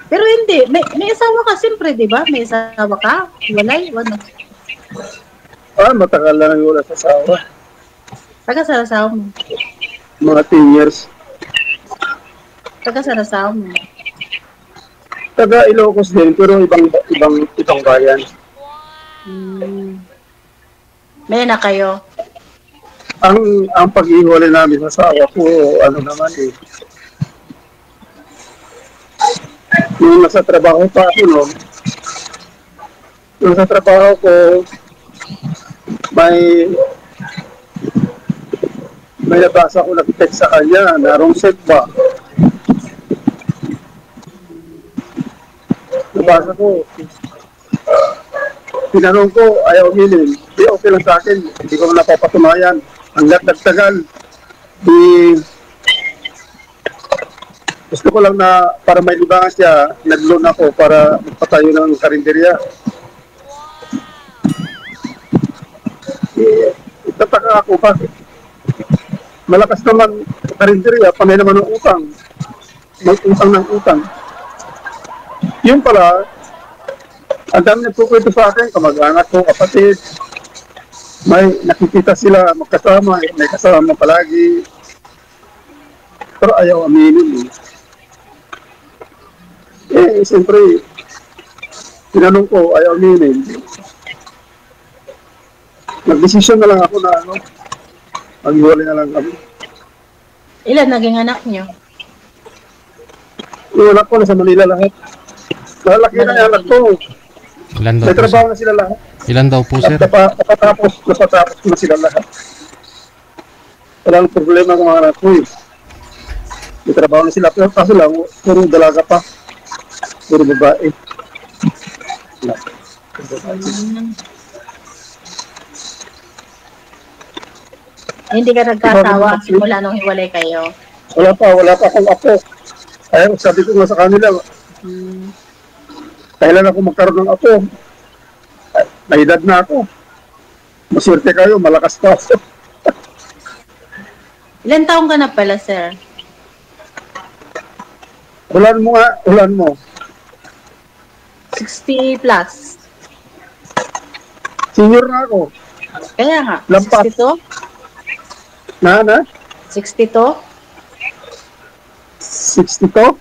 Pero hindi, may asawa ka siyempre, di ba? May asawa ka? Walay? Ano? Matagal lang yung wala sa asawa. Taga sa asawa mo? Mga 10 years. Taga sa asawa mo? Taga Ilocos din, pero ibang bayan. May na kayo? Ang pag-iwalay namin sa asawa ko, ano naman eh. Yung nasa trabaho pa ako, no? Yung nasa trabaho ko, may nabasa ko nag-text sa kanya na wrong set ba? Nabasa ko. Tinanong ko, ayaw umilin. Di okay lang sa akin. Hindi ko napapatunayan. Hanggat nagtagal, gusto ko lang na para may libangan siya, nag-loan ako para magpatayo ng karinderya. Itataka ako, bakit? Malakas naman karinderya, panay naman ng utang. Mag-utang ng utang. Yun pala, ang dami nagpukwento sa akin, kamag-anak ko, kapatid. May nakikita sila magkasama, may kasama palagi. Pero ayaw aminin. Siyempre, tinanong ko, ayaw aminin. Nag-desisyon na lang ako na mag-iwalay na lang kami. Ilan naging anak niyo? Yung anak ko nasa Manila lahat. Lalaki na yung anak ko. Ilan daw may po, trabaho na sila lahat. Ilan daw po, sir? Napatapos na sila lahat. Walang problema ng mga anak ko eh. May trabaho na sila. Pero kaso lang, puro dalaga pa. Puro babae. Hindi ka nagkatawa simula nung hiwalay kayo? Wala pa akong apo. Kaya sabi ko nga sa kanila, kailan ako magkaroon ng apo? May edad na ako. Maswerte kayo, malakas pa ako. Ilan taong ka na pala, sir? Ulan mo. 60 plus. Senior na ako. Kaya nga, Lampas. 62? Na? 62? 62?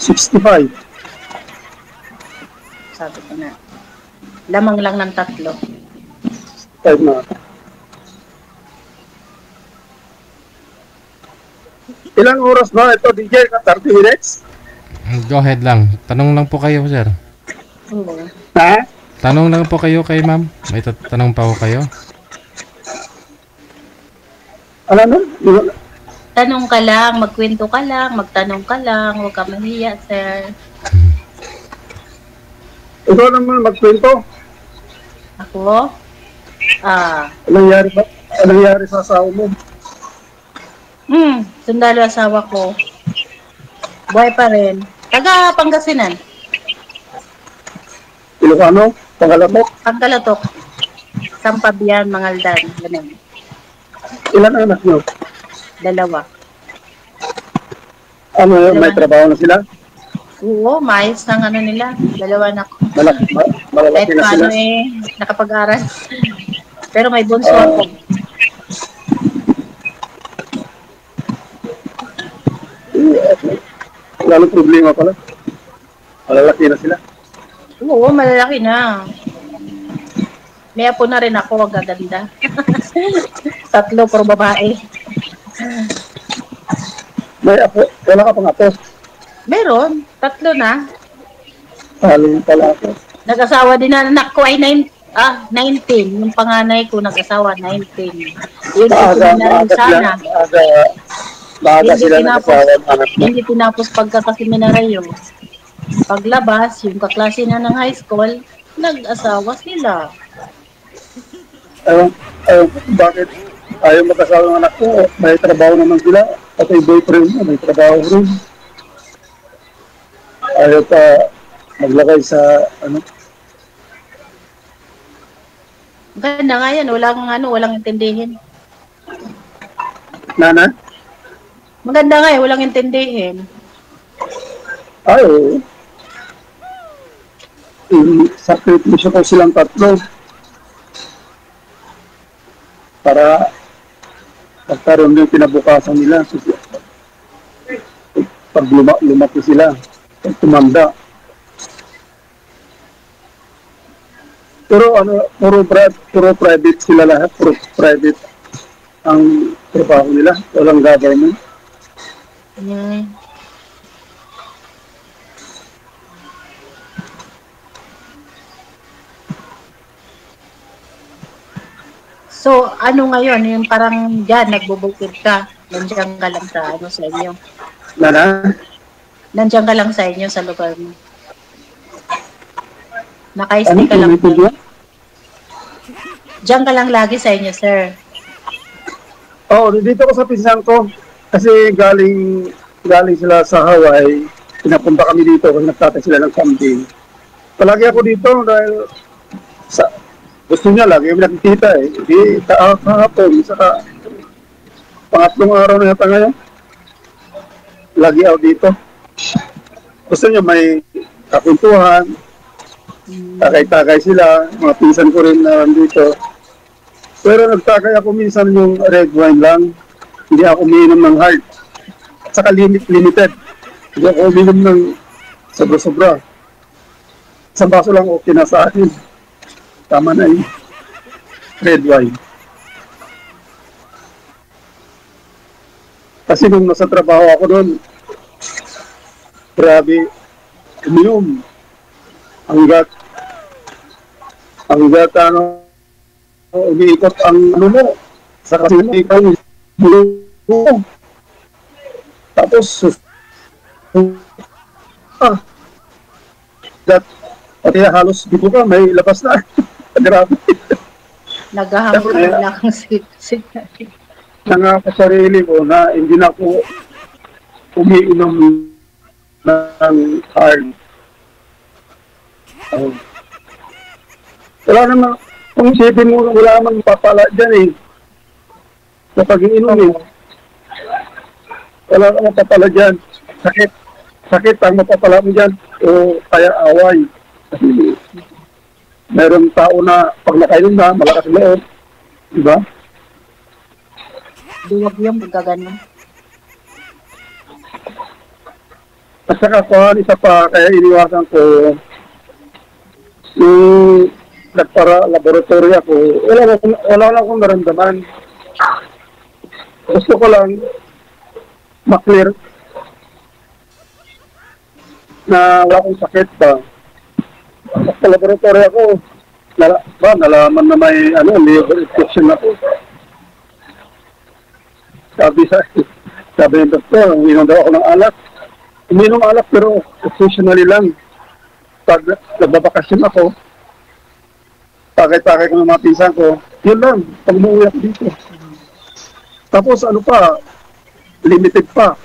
65. Sabi ko na. Lamang lang ng 3. 5 na. Ilang oras na ito, DJ? 30 minutes? Go ahead lang. Tanong lang po kayo, sir. Ha? Tanong lang po kayo kay ma'am. May tanong pa po kayo. Ano? Tanong ka lang, magkwento ka lang, magtanong ka lang, huwag ka mahiya, sir. Ikaw naman magkwento. Ako? Anong nangyari sa asawa mo? Sundalo asawa ko. Buhay pa rin. Taga Pangasinan. Ilocano? Pangalatok? Pangkalatok. Sampabian, Mangaldan. Ganun. Ilan anak nyo? 2. Ano, may trabaho na sila? Oo, maayos ng ano nila. 2 anak. Malalaki na sila? Nakapag-aral. Pero may bunso ako. Lalong problema pala. Malalaki na sila. Oo, malalaki na. May apo na rin ako, gaganda. 3 puro babae. May apo? Wala ka pang apo? Meron, 3 na. Haling pala ako. Nag-asawa din na anak ko ay 19. Yung panganay ko nag-asawa, 19. Yun, na rin sana. Hindi tinapos pagkakaseminaryo. Paglabas, yung kaklase na ng high school, nag-asawa sila. Bakit ayaw mag-asawa ng anak ko? May trabaho naman sila. At yung boyfriend mo, may trabaho rin. Ayaw pa maglagay sa ano? Ganda nga yan, walang intindihin. Nana? Maganda nga walang intindihin. Ay, oo. Sakripisyo ko silang 3 para pagkaroon yung pinabukasan nila. Pag lumaki sila, pag tumanda. Pero puro private sila lahat, puro private ang trabaho nila, walang government. So, ano ngayon, yung parang dyan, nagbubukid ka, nandiyan ka lang sa inyo. Nandiyan ka lang sa inyo, sa lugar mo. Naka-stay ka lang. Diyan ka lang lagi sa inyo, sir. Oo, dito ko sa pinsan ko. Kasi galing sila sa Hawaii. Pinapunta kami dito kasi nagtatay sila ng camping. Palagi ako dito dahil gusto niya lagi kami nakikita eh. Di kahapon, saka pangatlong araw na yata ngayon. Lagi ako dito. Gusto niya may kakuntuhan. Takay-takay sila. Mga pinsan ko rin na dito. Pero nagtakay ako minsan yung red wine lang. Hindi ako umiinom ng hard. At saka limited. Hindi ako umiinom ng sobra-sobra. Isang baso lang okay na sa akin. Tama na yung red wine. Kasi nung nasa trabaho ako doon, grabe, uminom. Hanggat umiikot ang mo, sa kasi ikaw mo. Tapos, pati halos dito ka, may labas na. Grabe. Naghahanggang lang ang signal. Sarili ko na hindi na ako umiinom ng hard. Wala naman, kung isipin mo, wala naman papala dyan eh. Sa pag-iinom eh. Wala naman papala dyan. Sakit ang mapapala mo dyan. O kaya away. Kasi meron tao na pag nakainom na, malakas loob. Diba? Duwag yung magkaganon. At saka isa pa, kaya iniwasan ko, yung nagpara laboratory ako, wala lang akong naramdaman. Gusto ko lang maklear na wala akong sakit pa. Sa laboratory ako, nalaman na may liver infection ako. Sabi ng doktor, uminom daw ako ng alak. Uminom alak pero occasionally lang. Pag nagbabakasyon ako, pakay-pakay ko ng mga pinsan ko, yun lang, pag umuwi ako dito. Tapos limited pa.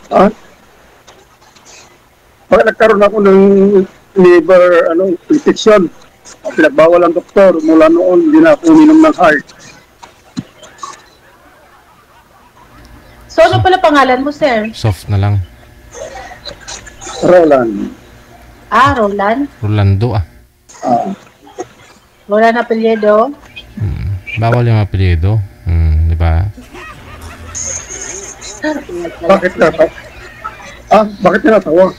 Pag nagkaroon ako ng liver infection, pinagbawal ang doktor, mula noon, hindi na ako uminom ng heart. So, ano pala pangalan mo, sir? Soft na lang. Roland. Roland? Rolando Roland apelyido? Bawal yung apelyido. Di ba? Bakit natawa? Bakit natawa?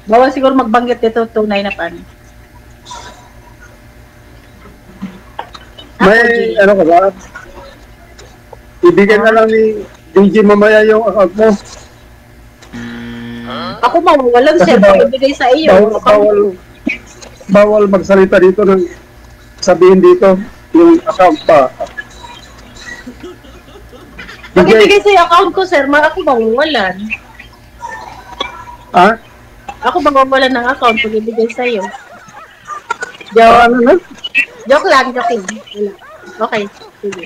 Bawal siguro magbanggit dito tunay na pan. May ano ka ba? Ibigay na lang ni DJ mamaya yung account mo. Ako mawawalan siya. Ibigay sa iyo. Bawal magsalita dito ng sabihin dito yung account pa. Pag ibigay sa iyo account ko, sir, ako mawawalan. Ako mawawalan ng account pag ibigay sa iyo. Joke lang. Wala. Okay. Sige.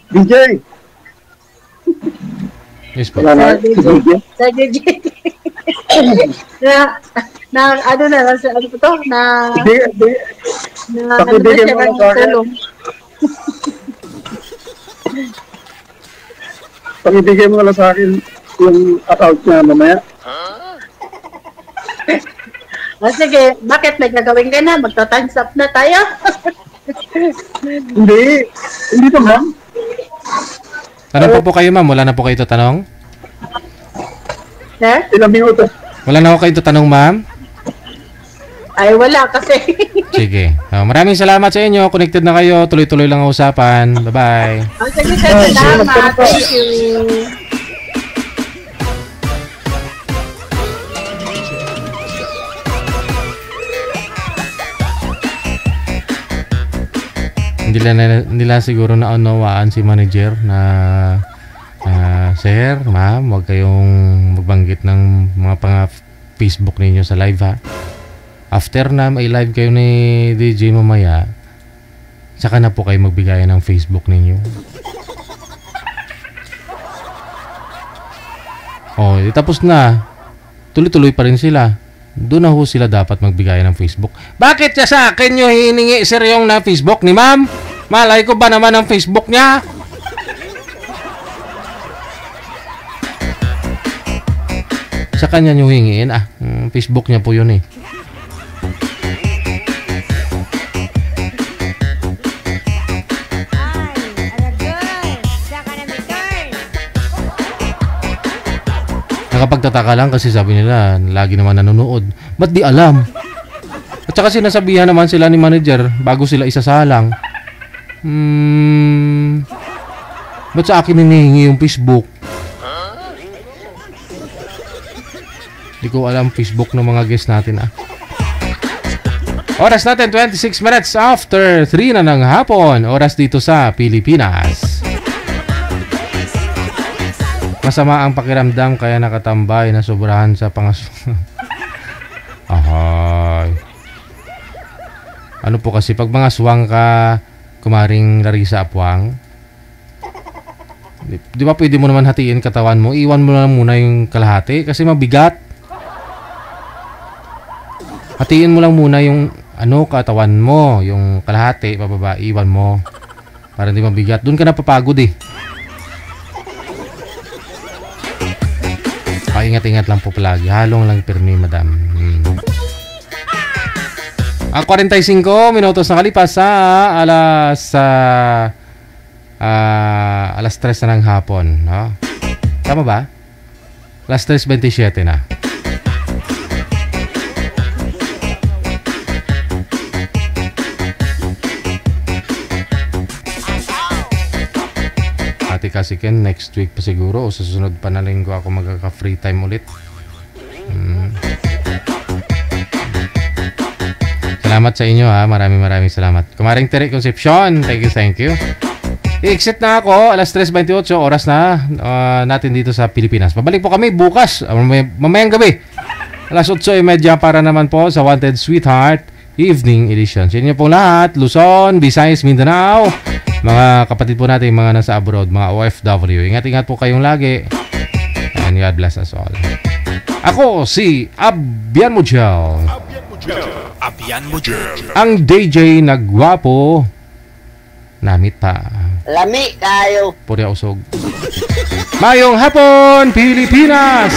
DJ! Yes, po. Sa DJ. Pakibigyan mo lang sa akin. Pakibigyan mo lang sa akin yung account niya mamaya. Sige, bakit may gagawin ka na? Magta-times up na tayo? Hindi naman. Tanong po kayo, ma'am. Wala na po kayo tatanong? Sir? Ilang minuto? Wala na ako kayo tatanong, ma'am? Ay, wala kasi. Sige. Maraming salamat sa inyo. Connected na kayo. Tuloy-tuloy lang ang usapan. Bye-bye. Sige, sir. Salamat. Thank you. Hindi lang siguro naunawaan si manager na sir, ma'am, huwag kayong magbanggit ng mga Facebook ninyo sa live, ha. After na may live kayo ni DJ mamaya, saka na po kayo magbigay ng Facebook ninyo. Tapos na. Tuloy-tuloy pa rin sila. Doon na ho sila dapat magbigay ng Facebook. Bakit siya sa akin nyo hiningi, sir, yung na Facebook ni ma'am? Malay ko ba naman ang Facebook niya? Sa kanya nyo hingiin. Facebook niya po yun eh. Nakapagtataka lang kasi sabi nila lagi naman nanonood. Ba't di alam? At saka sinasabihan naman sila ni manager bago sila isasalang. Ba't sa akin hinihingi yung Facebook? Di ko alam Facebook ng mga guests natin Oras natin 26 minutes after 3 na ng hapon. Oras dito sa Pilipinas. Masama ang pakiramdam kaya nakatambay na sobrahan sa Ano po kasi pag mga swang ka, kumaring Larissa Apwang, di ba pwede mo naman hatiin katawan mo, iwan mo lang muna yung kalahati kasi mabigat. Hatiin mo lang muna yung katawan mo, yung kalahati pababa, iwan mo para hindi mabigat. Doon ka napapagod eh. Ingat-ingat lang po palagi. Halong lang pirmi, madam. Ang 45 minutos na kalipas sa alas 3 na ng hapon. No? Tama ba? Alas 3:27 na. kasi Ken, next week pa siguro o sa susunod pa na linggo ako magkaka-free time ulit. Salamat sa inyo ha. Maraming salamat. Kumaring Terry Concepcion. Thank you. I-exit na ako. Alas 3:28. Oras na natin dito sa Pilipinas. Pabalik po kami bukas. Mamayang gabi. Alas 8:30 para naman po sa Wanted Sweetheart Evening Edition. Sa inyo pong lahat. Luzon, Visayas, Mindanao. Mga kapatid po natin, mga nasa abroad, mga OFW. Ingat-ingat po kayong lagi. And God bless us all. Ako si Abian Mujel. Abian Mujel. Ang DJ na gwapo. Namit pa. Lami kayo. Puri usog. Mayong hapon, Pilipinas!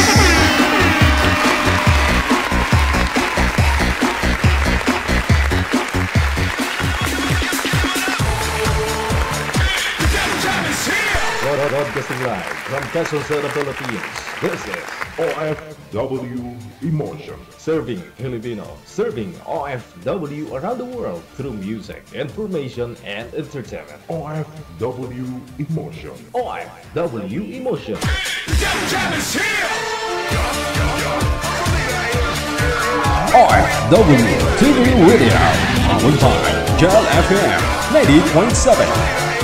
Broadcasting live from Quezon City, Philippines. This is OFW Emotion. Serving Filipino. Serving OFW around the world through music, information, and entertainment. OFW Emotion. OFW Emotion. OFW TV Radio. On time. Gel FM 90.7.